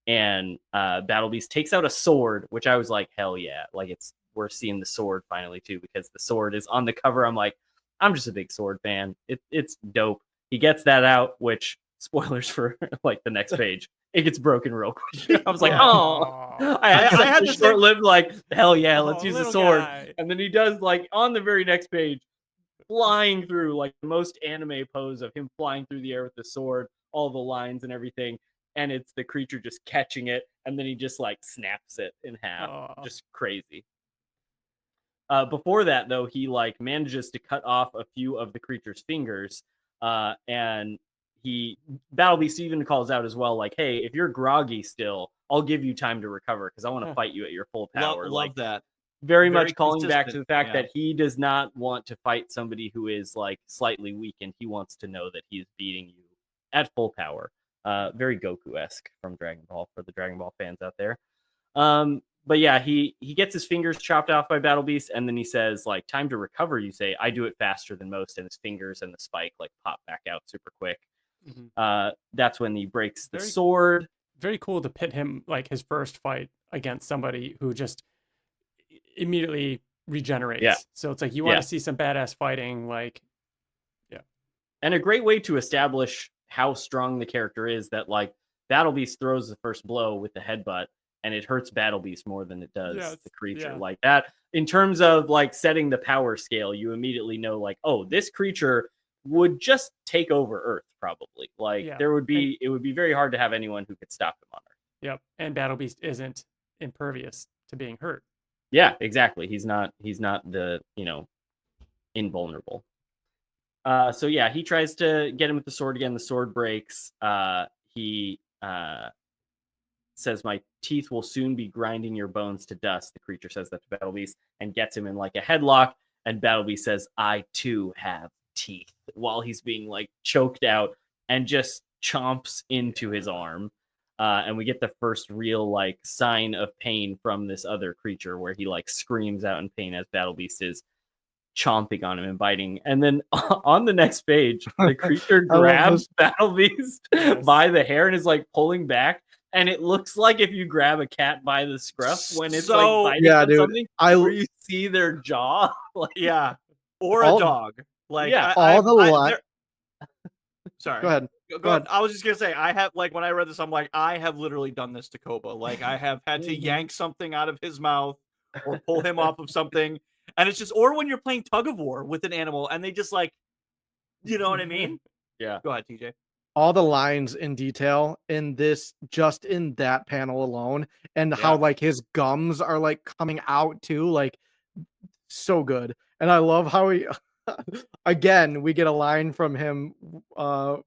And Battle Beast takes out a sword, which I was like, hell yeah. Like we're seeing the sword finally too, because the sword is on the cover. I'm like, I'm just a big sword fan. It's dope. He gets that out, which spoilers for like the next page. It gets broken real quick. I was like, I had the short-lived like, hell yeah, let's use the sword. Guy. And then he does like on the very next page, flying through like the most anime pose of him flying through the air with the sword, all the lines and everything. And it's the creature just catching it. And then he just like snaps it in half. Just crazy. Before that, though, he like manages to cut off a few of the creature's fingers. And Battle Beast even calls out as well, like, hey, if you're groggy still, I'll give you time to recover because I want to fight you at your full power. Love that. Very much calling back to the fact that he does not want to fight somebody who is like slightly weakened. He wants to know that he's beating you at full power. Very Goku-esque from Dragon Ball for the Dragon Ball fans out there. But yeah, he gets his fingers chopped off by Battle Beast, and then he says, like, time to recover, you say. I do it faster than most, and his fingers and the spike like pop back out super quick. That's when he breaks the sword. Very cool to pit him like his first fight against somebody who just immediately regenerates. Yeah. So it's like you want to see some badass fighting, like and a great way to establish how strong the character is that like Battle Beast throws the first blow with the headbutt, and it hurts Battle Beast more than it does the creature. Like that, in terms of like setting the power scale, you immediately know like, oh, this creature would just take over Earth probably. Like it would be very hard to have anyone who could stop him on Earth. Yep. And Battle Beast isn't impervious to being hurt. Yeah, exactly. He's not the, you know, invulnerable. So yeah, he tries to get him with the sword again. The sword breaks. He says, my teeth will soon be grinding your bones to dust. The creature says that to Battle Beast and gets him in like a headlock. And Battle Beast says, I too have teeth, while he's being like choked out, and just chomps into his arm. And we get the first real like sign of pain from this other creature where he like screams out in pain as Battle Beast is chomping on him and biting. And then on the next page, the creature grabs Battle Beast by the hair and is like pulling back. And it looks like if you grab a cat by the scruff when it's like biting on something, where you see their jaw. Like, or a dog. Like sorry. Go ahead. Go ahead. I was just gonna say, I have like when I read this, I'm like, I have literally done this to Koba. Like I have had to yank something out of his mouth or pull him off of something. And it's just, or when you're playing tug of war with an animal and they just like, you know what I mean? Yeah. Go ahead, TJ. All the lines in detail in this, just in that panel alone, and how like his gums are like coming out too, like so good. And I love how he, again, we get a line from him,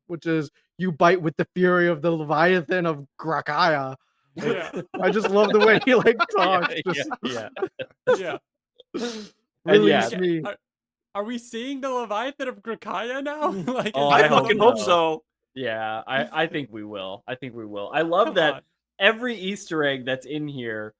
which is, "You bite with the fury of the Leviathan of Grakaya." I just love the way he like talks. Release me. Are we seeing the Leviathan of Grakaya now? Like, I fucking hope so. Yeah, I think we will. I love that every Easter egg that's in here,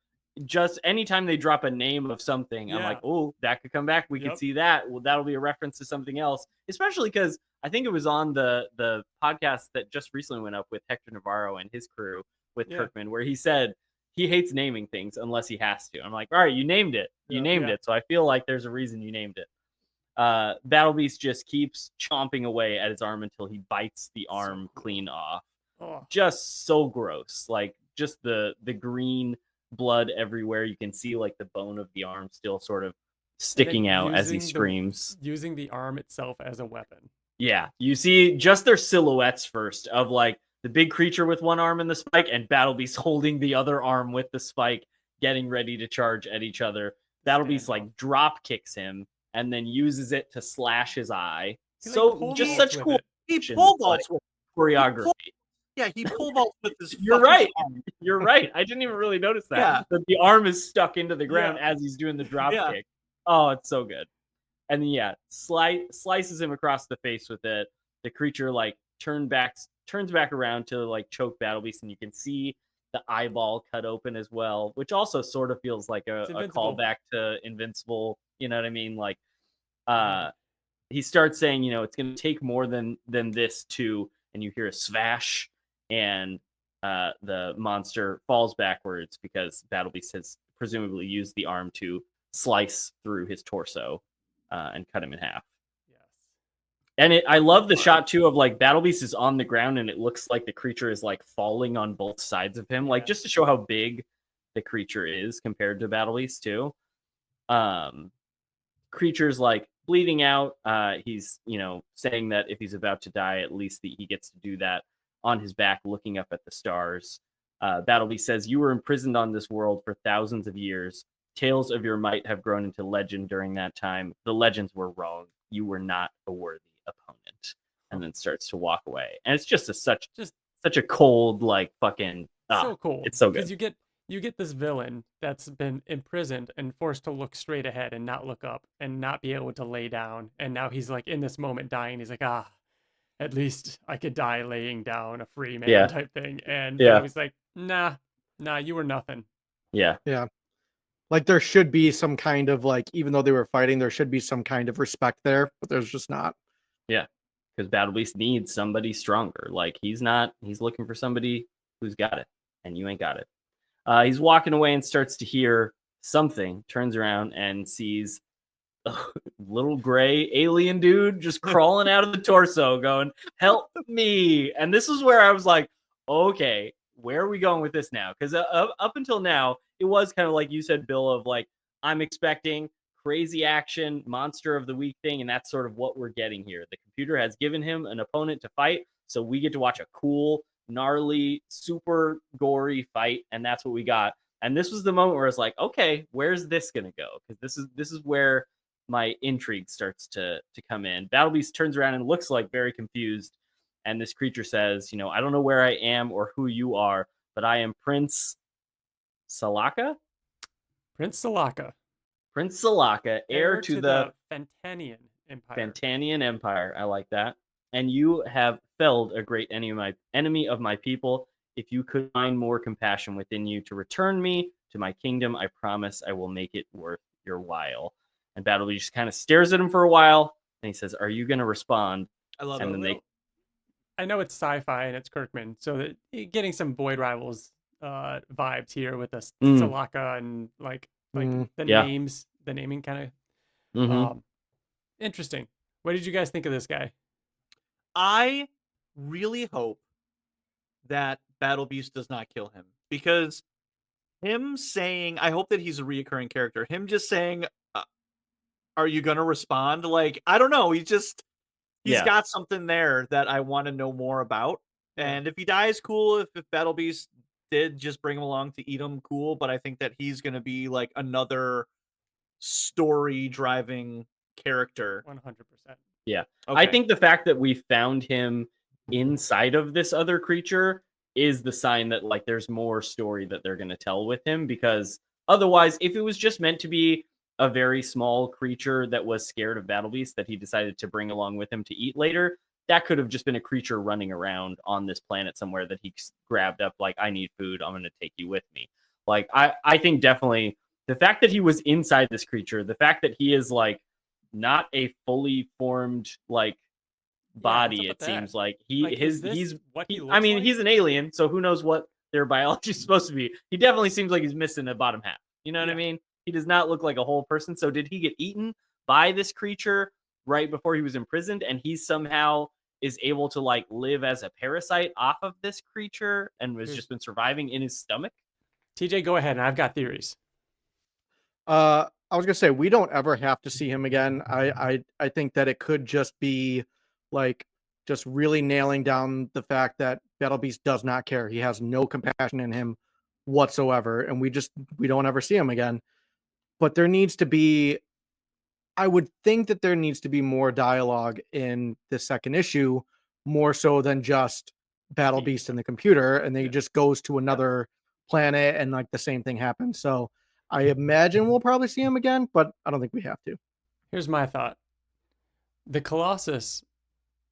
just anytime they drop a name of something, I'm like, oh, that could come back. We could see that. Well, that'll be a reference to something else. Especially because I think it was on the podcast that just recently went up with Hector Navarro and his crew with Kirkman, where he said he hates naming things unless he has to. I'm like, all right, you named it. You named it. So I feel like there's a reason you named it. Battle Beast just keeps chomping away at his arm until he bites the arm clean off. Just so gross. Like just the green blood everywhere. You can see like the bone of the arm still sort of sticking out as he screams. Using the arm itself as a weapon. Yeah, you see just their silhouettes first of like the big creature with one arm and the spike, and Battle Beast holding the other arm with the spike, getting ready to charge at each other. Battle Beast like drop kicks him and then uses it to slash his eye. So just such cool. He pole vaults with choreography. He pole vaults with his. You're right. You're right. I didn't even really notice that. Yeah. That the arm is stuck into the ground as he's doing the drop kick. Oh, it's so good. And then slices him across the face with it. The creature like turns back around to like choke Battle Beast, and you can see the eyeball cut open as well, which also sort of feels like a callback to Invincible. You know what I mean? Like, he starts saying, you know, it's going to take more than this too, and you hear a svash, and the monster falls backwards because Battle Beast has presumably used the arm to slice through his torso and cut him in half. And I love the shot too of like Battle Beast is on the ground and it looks like the creature is like falling on both sides of him, like just to show how big the creature is compared to Battle Beast too. Creature's like bleeding out. He's, you know, saying that if he's about to die, at least he gets to do that on his back, looking up at the stars. Battle Beast says, "You were imprisoned on this world for thousands of years. Tales of your might have grown into legend during that time. The legends were wrong. You were not a worthy opponent." And then starts to walk away. And it's just such a cold, like fucking so cool. It's so good. Because you get this villain that's been imprisoned and forced to look straight ahead and not look up and not be able to lay down. And now he's like in this moment dying. He's like, at least I could die laying down, a free man type thing. And he's like, nah, you were nothing. Yeah. Like there should be some kind of like, even though they were fighting, there should be some kind of respect there, but there's just not. Yeah. Because Battle Beast needs somebody stronger. Like he's looking for somebody who's got it, and you ain't got it. He's walking away and starts to hear something, turns around and sees a little gray alien dude just crawling out of the torso going, "Help me." And this is where I was like, okay, where are we going with this now? Because up until now, it was kind of like you said, Bill, of like, I'm expecting crazy action, monster of the week thing, and that's sort of what we're getting here. The computer has given him an opponent to fight, so we get to watch a cool, gnarly, super gory fight, and that's what we got. And this was the moment where it's like, okay, where's this gonna go? Because this is where my intrigue starts to come in. Battle Beast turns around and looks like very confused, and this creature says, you know, "I don't know where I am or who you are, but I am Prince Salaka? Prince Salaka. Prince Salaka, heir to the Fantanian Empire. Fantanian Empire. I like that. And you have felled a great enemy of my people. If you could find more compassion within you to return me to my kingdom, I promise I will make it worth your while. And Battleby just kind of stares at him for a while, and he says, "Are you going to respond?" I love And it. then they I know it's sci-fi and it's Kirkman, so that getting some Void Rivals vibes here with the Salaka and like the Yeah. names, the naming kind Mhm. of interesting. What did you guys think of this guy? I really hope that Battle Beast does not kill him, because him saying, I hope that he's a reoccurring character. Him just saying, "Are you gonna respond?" Like, I don't know. He's Yeah. got something there that I want to know more about. Yeah. And if he dies, cool. If Battle Beast did just bring him along to eat him, cool. But I think that he's gonna be like another story driving character. 100%. Yeah. Okay. I think the fact that we found him inside of this other creature is the sign that like there's more story that they're going to tell with him, because otherwise, if it was just meant to be a very small creature that was scared of Battle Beast that he decided to bring along with him to eat later, that could have just been a creature running around on this planet somewhere that he grabbed up, like, I need food, I'm going to take you with me. Like, I think definitely the fact that he was inside this creature, the fact that he is like not a fully formed like body, it seems like he's I mean, he's an alien, so who knows what their biology is supposed to be. He definitely seems like he's missing a bottom half. You know what I mean? He does not look like a whole person. So did he get eaten by this creature right before he was imprisoned, and he somehow is able to like live as a parasite off of this creature and has just been surviving in his stomach? TJ, go ahead, and I've got theories. I was gonna say we don't ever have to see him again. I think that it could just be like just really nailing down the fact that Battle Beast does not care. He has no compassion in him whatsoever, and we don't ever see him again. But there needs to be, I would think that there needs to be more dialogue in the second issue, more so than just Battle Beast in the computer, and then he just goes to another planet and like the same thing happens. So I imagine we'll probably see him again, but I don't think we have to. Here's my thought. The Colossus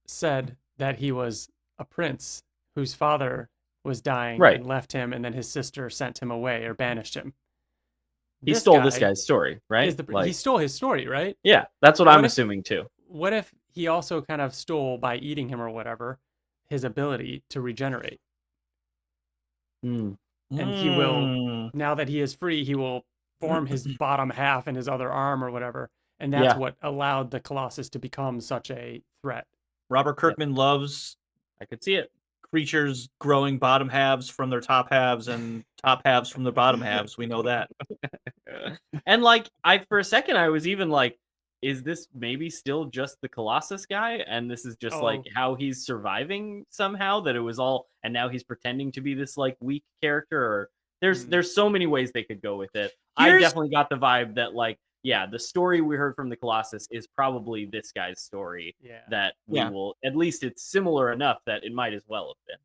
said that he was a prince whose father was dying and left him, and then his sister sent him away or banished him. He stole this guy's story, right? He stole his story, right? Yeah, that's what I'm assuming too. What if he also kind of stole, by eating him or whatever, his ability to regenerate? And he will, now that he is free, he will form his bottom half and his other arm or whatever. And that's what allowed the Colossus to become such a threat. Robert Kirkman loves, I could see it, creatures growing bottom halves from their top halves and top halves from their bottom halves. We know that. And like, for a second, I was even like, is this maybe still just the Colossus guy? And this is just like how he's surviving somehow, that it was all, and now he's pretending to be this like weak character, or there's so many ways they could go with it. I definitely got the vibe that like, yeah, the story we heard from the Colossus is probably this guy's story. Yeah. That we will, at least it's similar enough that it might as well have been.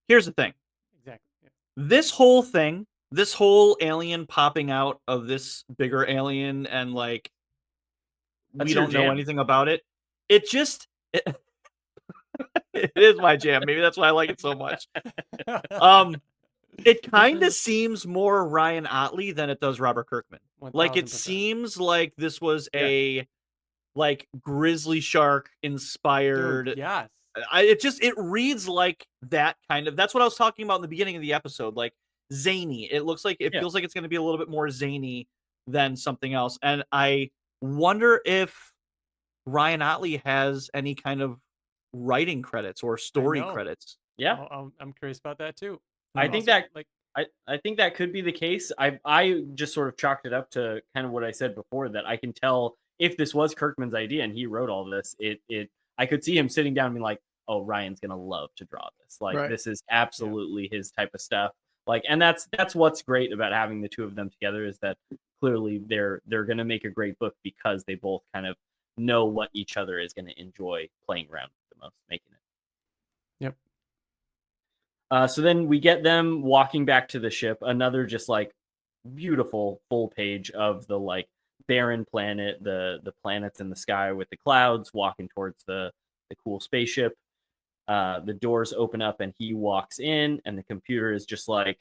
Here's the thing. Exactly. Yeah. This whole thing, this whole alien popping out of this bigger alien, and like, we don't know anything about it. It just, it is my jam. Maybe that's why I like it so much. It kind of seems more Ryan Ottley than it does Robert Kirkman. 1000%. Like, it seems like this was a like Grizzly Shark inspired. Dude, yes. It reads like that kind of. That's what I was talking about in the beginning of the episode. Like, zany. It looks like it feels like it's going to be a little bit more zany than something else. And I wonder if Ryan Ottley has any kind of writing credits or story credits. Yeah, I'm curious about that too. I think that like I think that could be the case. I just sort of chalked it up to kind of what I said before, that I can tell if this was Kirkman's idea and he wrote all this, I could see him sitting down and being like, oh, Ryan's gonna love to draw this. Like, this is absolutely his type of stuff. Like, and that's what's great about having the two of them together, is that clearly they're gonna make a great book because they both kind of know what each other is gonna enjoy playing around with the most, making it. Yep. So then we get them walking back to the ship. Another just like beautiful full page of the like barren planet, the planets in the sky with the clouds, walking towards the cool spaceship. the doors open up and he walks in, and the computer is just like,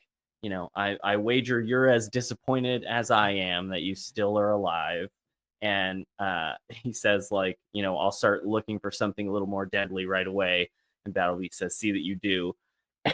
I wager you're as disappointed as I am that you still are alive. And he says, like, I'll start looking for something a little more deadly right away. And Battleby says, see that you do.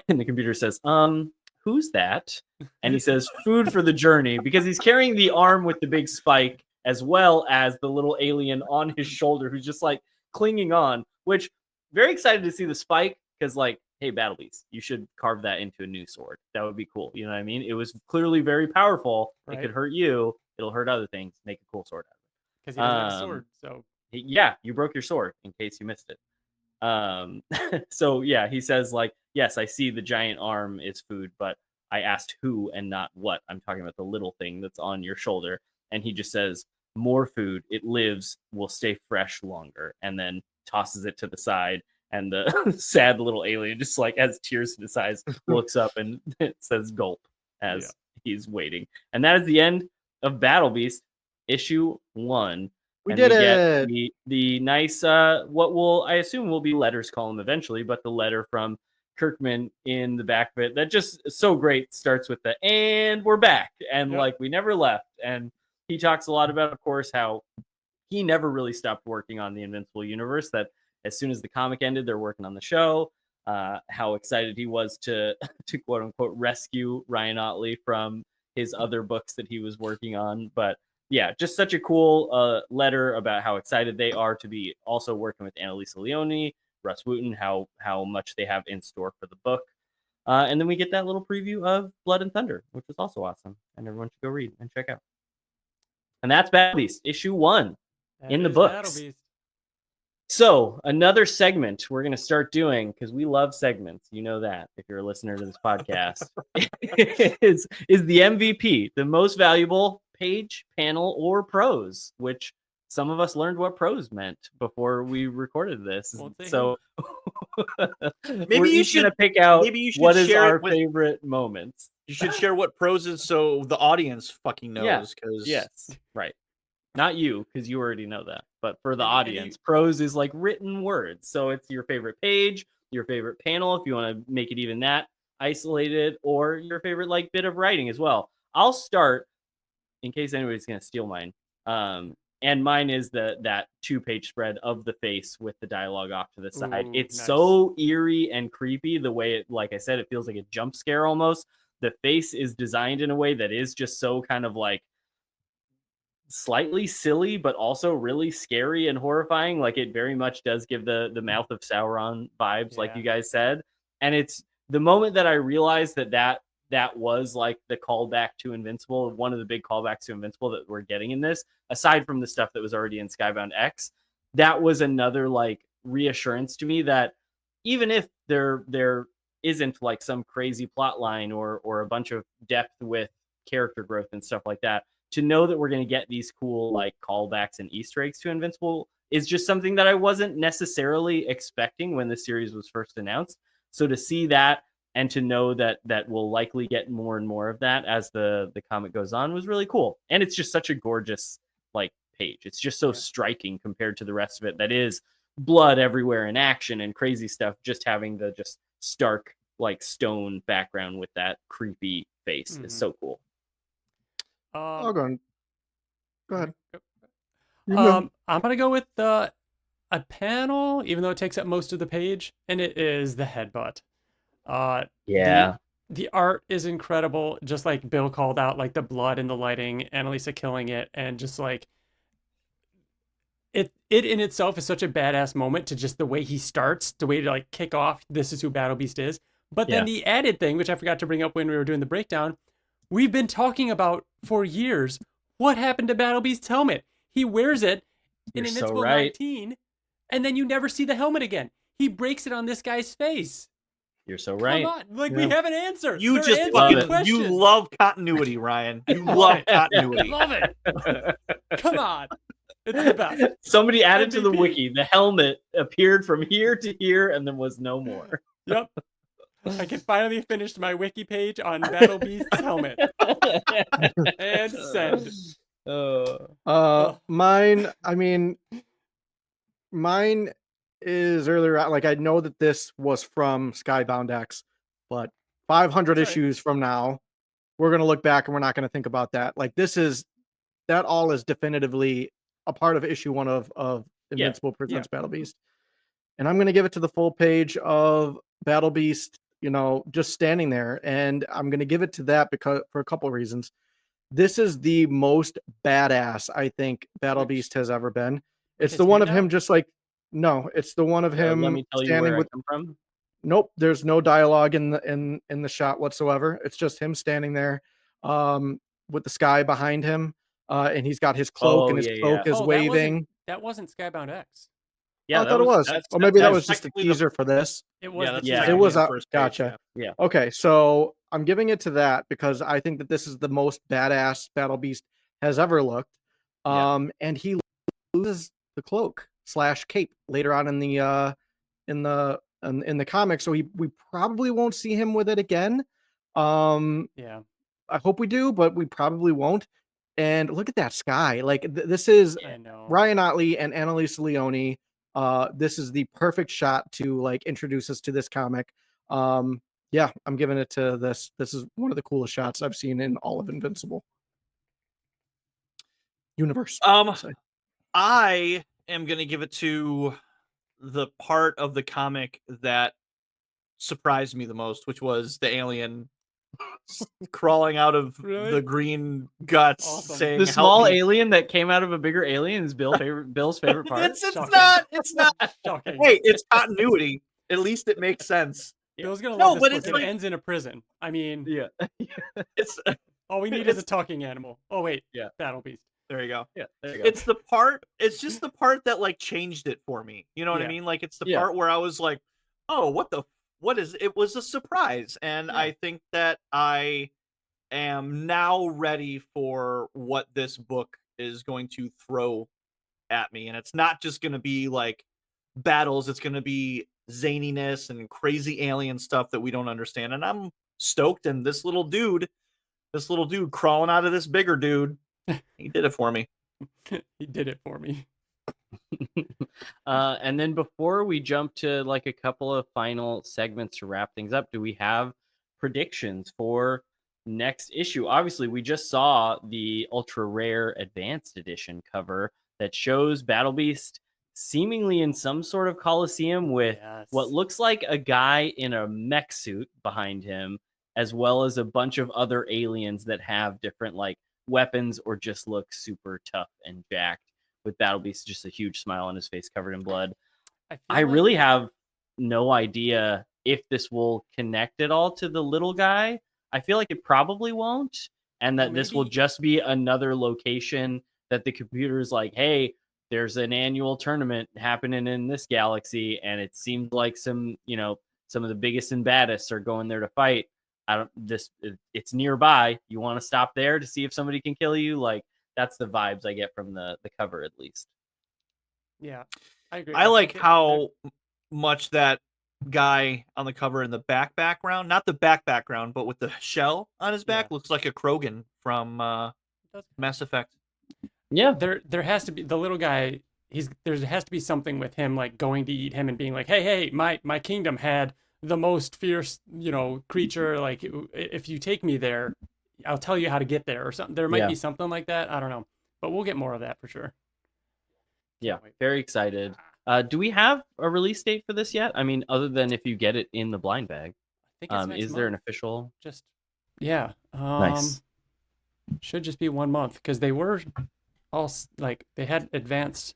And the computer says, who's that? And he says, food for the journey, because he's carrying the arm with the big spike as well as the little alien on his shoulder who's just like clinging on, which very excited to see the spike, because like, hey, Battlebeast, you should carve that into a new sword. That would be cool. You know what I mean? It was clearly very powerful. Right. It could hurt you. It'll hurt other things. Make a cool sword out of it. Because he doesn't have a sword, so. Yeah, you broke your sword, in case you missed it. So yeah, he says like, yes, I see the giant arm is food, but I asked who and not what. I'm talking about the little thing that's on your shoulder. And he just says, more food. It lives, will stay fresh longer. And then tosses it to the side. And the sad little alien just like has tears in his eyes, looks up and it says gulp as he's waiting. And that is the end of Battlebeast issue 1. We did it. Get the nice, what will, I assume will be letters column eventually, but the letter from Kirkman in the back of it that just so great starts with the, and we're back. And like, we never left. And he talks a lot about, of course, how he never really stopped working on the Invincible universe, that as soon as the comic ended, they're working on the show, how excited he was to quote unquote rescue Ryan Ottley from his other books that he was working on. But yeah, just such a cool letter about how excited they are to be also working with Annalisa Leone, Russ Wooten, how much they have in store for the book. And then we get that little preview of Blood and Thunder, which was also awesome. And everyone should go read and check out. And that's Battlebeast, issue 1 in the books. Battlebeast. So another segment we're going to start doing, because we love segments. You know that if you're a listener to this podcast, is the MVP, the most valuable page, panel, or prose, which some of us learned what prose meant before we recorded this. So maybe you should pick out what is our favorite moments. You should share what prose is so the audience fucking knows. Yes, right. Not you, because you already know that. But for the audience, prose is like written words. So it's your favorite page, your favorite panel, if you want to make it even that isolated, or your favorite like bit of writing as well. I'll start in case anybody's going to steal mine. And mine is that 2-page spread of the face with the dialogue off to the side. It's nice. So eerie and creepy the way it, like I said, it feels like a jump scare almost. The face is designed in a way that is just so kind of like slightly silly, but also really scary and horrifying. Like it very much does give the Mouth of Sauron vibes, like you guys said. And it's the moment that I realized that was like the callback to Invincible, one of the big callbacks to Invincible that we're getting in this, aside from the stuff that was already in Skybound X. That was another like reassurance to me that even if there isn't like some crazy plot line or a bunch of depth with character growth and stuff like that, to know that we're going to get these cool like callbacks and Easter eggs to Invincible is just something that I wasn't necessarily expecting when the series was first announced. So to see that and to know that we'll likely get more and more of that as the comic goes on was really cool. And it's just such a gorgeous like page. It's just so striking compared to the rest of it that is blood everywhere and action and crazy stuff, just having the just stark like stone background with that creepy face is so cool. Go ahead. I'm gonna go with a panel, even though it takes up most of the page, and it is the headbutt. The art is incredible, just like Bill called out, like the blood and the lighting, Annalisa killing it, and just like it in itself is such a badass moment to just the way he starts, the way to like kick off, this is who Battlebeast is. But then the added thing, which I forgot to bring up when we were doing the breakdown, we've been talking about for years. What happened to Battlebeast's helmet? He wears it in Invincible 19, and then you never see the helmet again. He breaks it on this guy's face. You're so right. Come on, like we have an answer. You just fucking you love continuity, Ryan. You love continuity. Love it. Come on, it's the best. Somebody added to the wiki. The helmet appeared from here to here, and then was no more. Yep. I can finally finish my wiki page on Battlebeast's helmet. And send. Mine is earlier. Like, I know that this was from Skybound X, but 500 That's all right. issues from now, we're gonna look back and we're not gonna think about that. Like, that all is definitively a part of issue 1 of Invincible Presents Battle Beast. And I'm gonna give it to the full page of Battle Beast, just standing there. And I'm gonna give it to that because for a couple of reasons. This is the most badass I think Battle Beast has ever been. It's the one of him just like no, it's the one of him Let me tell you standing where with I come from. Nope, there's no dialogue in the shot whatsoever. It's just him standing there with the sky behind him. And he's got his cloak and his cloak is waving. That wasn't Skybound X. Yeah, I thought it was. Or maybe that was just a teaser for this. It was. Yeah, It was the first page, gotcha. Yeah. Okay, so I'm giving it to that because I think that this is the most badass Battle Beast has ever looked. And he loses the cloak / cape later on in the comic, so we probably won't see him with it again. Yeah. I hope we do, but we probably won't. And look at that sky. Like this is Ryan Ottley and Annalisa Leone. This is the perfect shot to like introduce us to this comic. Yeah, I'm giving it to this. This is one of the coolest shots I've seen in all of Invincible universe. I am going to give it to the part of the comic that surprised me the most, which was the alien crawling out of the green guts, saying, the small "Help me." alien that came out of a bigger alien is Bill's favorite part. It's not. Shocking. Hey, it's continuity. At least it makes sense. Bill's gonna love this book. Like, it ends in a prison. I mean, it's all we need is a talking animal. Oh wait, Battle Beast. There you go. Yeah, there you go. It's the part. It's just the part that like changed it for me. You know what I mean? Like it's the part where I was like, "Oh, what is?" It was a surprise, and I think that I am now ready for what this book is going to throw at me, and it's not just going to be like battles. It's going to be zaniness and crazy alien stuff that we don't understand, and I'm stoked. And this little dude crawling out of this bigger dude. He did it for me. He did it for me. And then before we jump to like a couple of final segments to wrap things up, do we have predictions for next issue? Obviously, we just saw the ultra rare advanced edition cover that shows Battle Beast seemingly in some sort of coliseum with what looks like a guy in a mech suit behind him, as well as a bunch of other aliens that have different like weapons or just look super tough and jacked, with Battle Beast just a huge smile on his face covered in blood. I really have no idea if this will connect at all to the little guy. I feel like it probably won't, and that this will just be another location that the computer is like, hey, there's an annual tournament happening in this galaxy, and it seems like some of the biggest and baddest are going there to fight. It's nearby. You want to stop there to see if somebody can kill you? Like, that's the vibes I get from the cover, at least. Yeah, I agree. I like how much that guy on the cover in the background, not the background, but with the shell on his back, looks like a Krogan from Mass Effect. Yeah, there has to be the little guy. There has to be something with him, like going to eat him and being like, hey, my kingdom had the most fierce, creature. Like, if you take me there, I'll tell you how to get there or something. There might be something like that. I don't know, but we'll get more of that for sure. Yeah, very excited. Do we have a release date for this yet? I mean, other than if you get it in the blind bag, I think it's next is there an official? Nice. Should just be 1 month because they were all like they had advanced.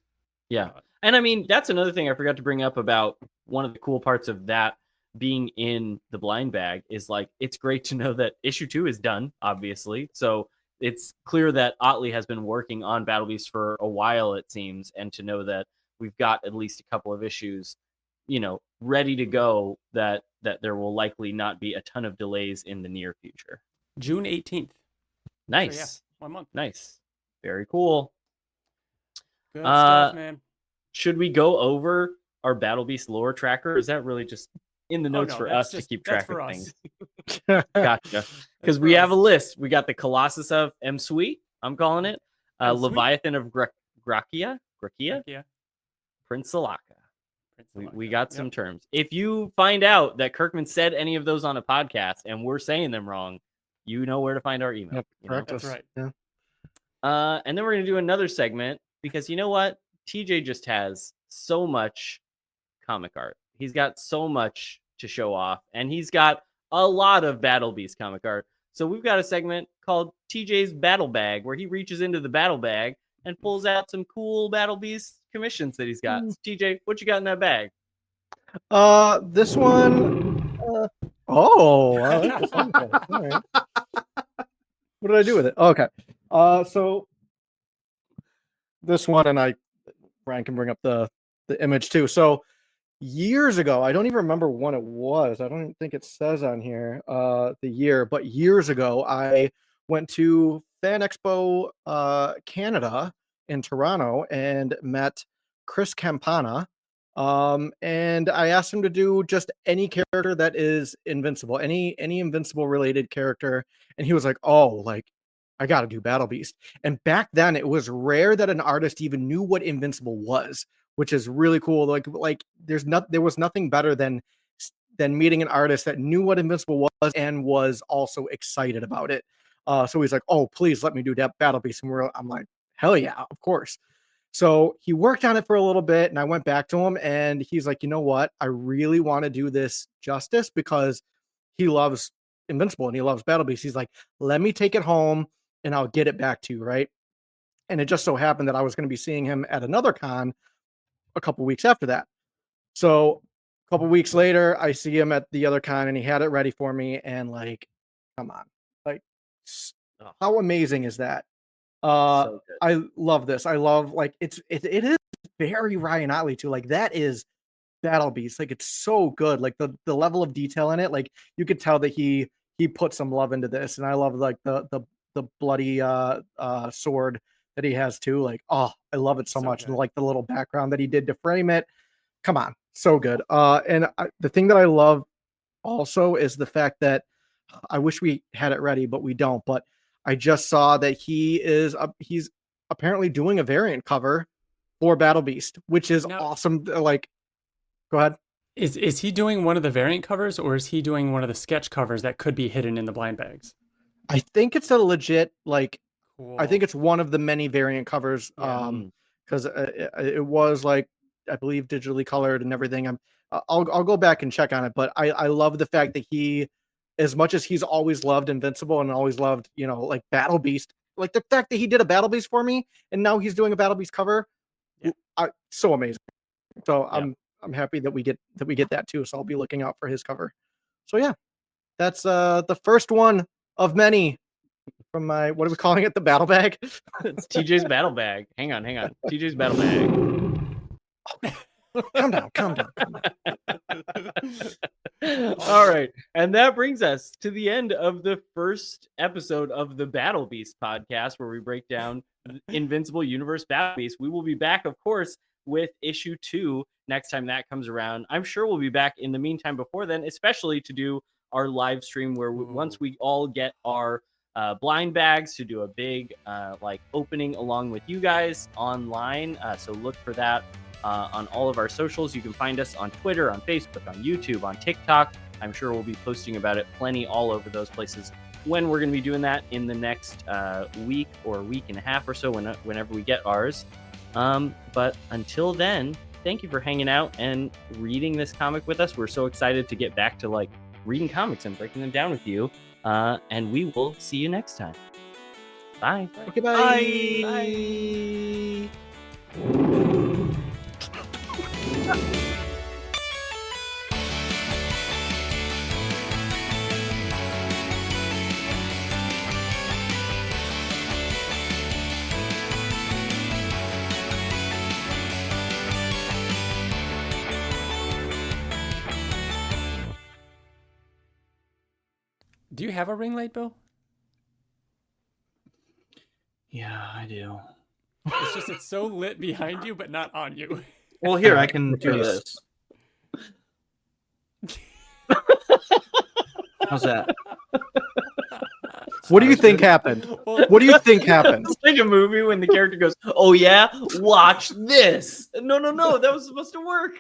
Yeah, and I mean that's another thing I forgot to bring up about one of the cool parts of that being in the blind bag is like it's great to know that issue 2 is done, obviously. So it's clear that Ottley has been working on Battle Beast for a while, it seems, and to know that we've got at least a couple of issues, ready to go, that there will likely not be a ton of delays in the near future. June 18th. Nice. So 1 month. Nice. Very cool. Good stuff, man. Should we go over our Battle Beast lore tracker? Is that really just in the notes for us to keep track of things? Gotcha. Because we have a list. We got the Colossus of Msui, I'm calling it. Leviathan of Grakia. Prince Salaka. We got some terms. If you find out that Kirkman said any of those on a podcast and we're saying them wrong, you know where to find our email. Yep, correct That's us. right. Yeah. And then we're going to do another segment because you know what? TJ just has so much comic art. He's got so much to show off, and he's got a lot of Battle Beast comic art. So we've got a segment called TJ's Battle Bag, where he reaches into the battle bag and pulls out some cool Battle Beast commissions that he's got. TJ, what you got in that bag? This one. Oh, I like this one. All right. What did I do with it? Okay. So this one, and Brian can bring up the image too. So years ago, I don't even remember when it was. I don't even think it says on here the year, but years ago, I went to Fan Expo Canada in Toronto and met Chris Campana. And I asked him to do just any character that is Invincible, any Invincible related character. And he was like, oh, like, I got to do Battle Beast. And back then it was rare that an artist even knew what Invincible was, which is really cool. Like there was nothing better than meeting an artist that knew what Invincible was and was also excited about it. So he's like, oh, please let me do that Battle Beast. And I'm like, hell yeah, of course. So he worked on it for a little bit, and I went back to him, and he's like, you know what? I really want to do this justice because he loves Invincible and he loves Battle Beast. He's like, let me take it home and I'll get it back to you, right? And it just so happened that I was going to be seeing him at another con a couple weeks after that. So a couple weeks later, I see him at the other con, and he had it ready for me. And like, come on, like, how amazing is that? So good. I love this. I love, like, it is very Ryan Ottley too. Like, that is Battle Beast. Like, it's so good. Like the level of detail in it, like you could tell that he put some love into this. And I love like the bloody sword that he has too. Like, oh, I love it so much. Good. And like the little background that he did to frame it. Come on, so good. And the thing that I love also is the fact that I wish we had it ready, but we don't. But I just saw that he's apparently doing a variant cover for Battle Beast, which is awesome. Like, go ahead. Is he doing one of the variant covers, or is he doing one of the sketch covers that could be hidden in the blind bags? I think it's a legit, like, Cool. I think it's one of the many variant covers. Because it was, like, I believe digitally colored and everything. I'll go back and check on it, but I love the fact that he, as much as he's always loved Invincible and always loved, you know, like Battle Beast, like the fact that he did a Battle Beast for me and now he's doing a Battle Beast cover, so amazing. So I'm happy that we get that too. So I'll be looking out for his cover. So yeah, that's the first one of many from my, what are we calling it? The battle bag? It's TJ's Battle Bag. Hang on. TJ's Battle Bag. Calm down. All right. And that brings us to the end of the first episode of the Battle Beast podcast, where we break down Invincible Universe Battle Beast. We will be back, of course, with issue 2 next time that comes around. I'm sure we'll be back in the meantime before then, especially to do our live stream where once we all get our blind bags, to do a big like opening along with you guys online. So look for that on all of our socials. You can find us on Twitter, on Facebook, on YouTube, on TikTok. I'm sure we'll be posting about it plenty all over those places when we're going to be doing that in the next week or week and a half or so, whenever we get ours. But until then, thank you for hanging out and reading this comic with us. We're so excited to get back to like reading comics and breaking them down with you. And we will see you next time. Bye. Okay, bye. Do you have a ring light, Bill? Yeah, I do. It's just, it's so lit behind you, but not on you. Well, here, I can do this. How's that? What do you think happened? What do you think happened? It's like a movie when the character goes, "Oh yeah, watch this." No, that was supposed to work.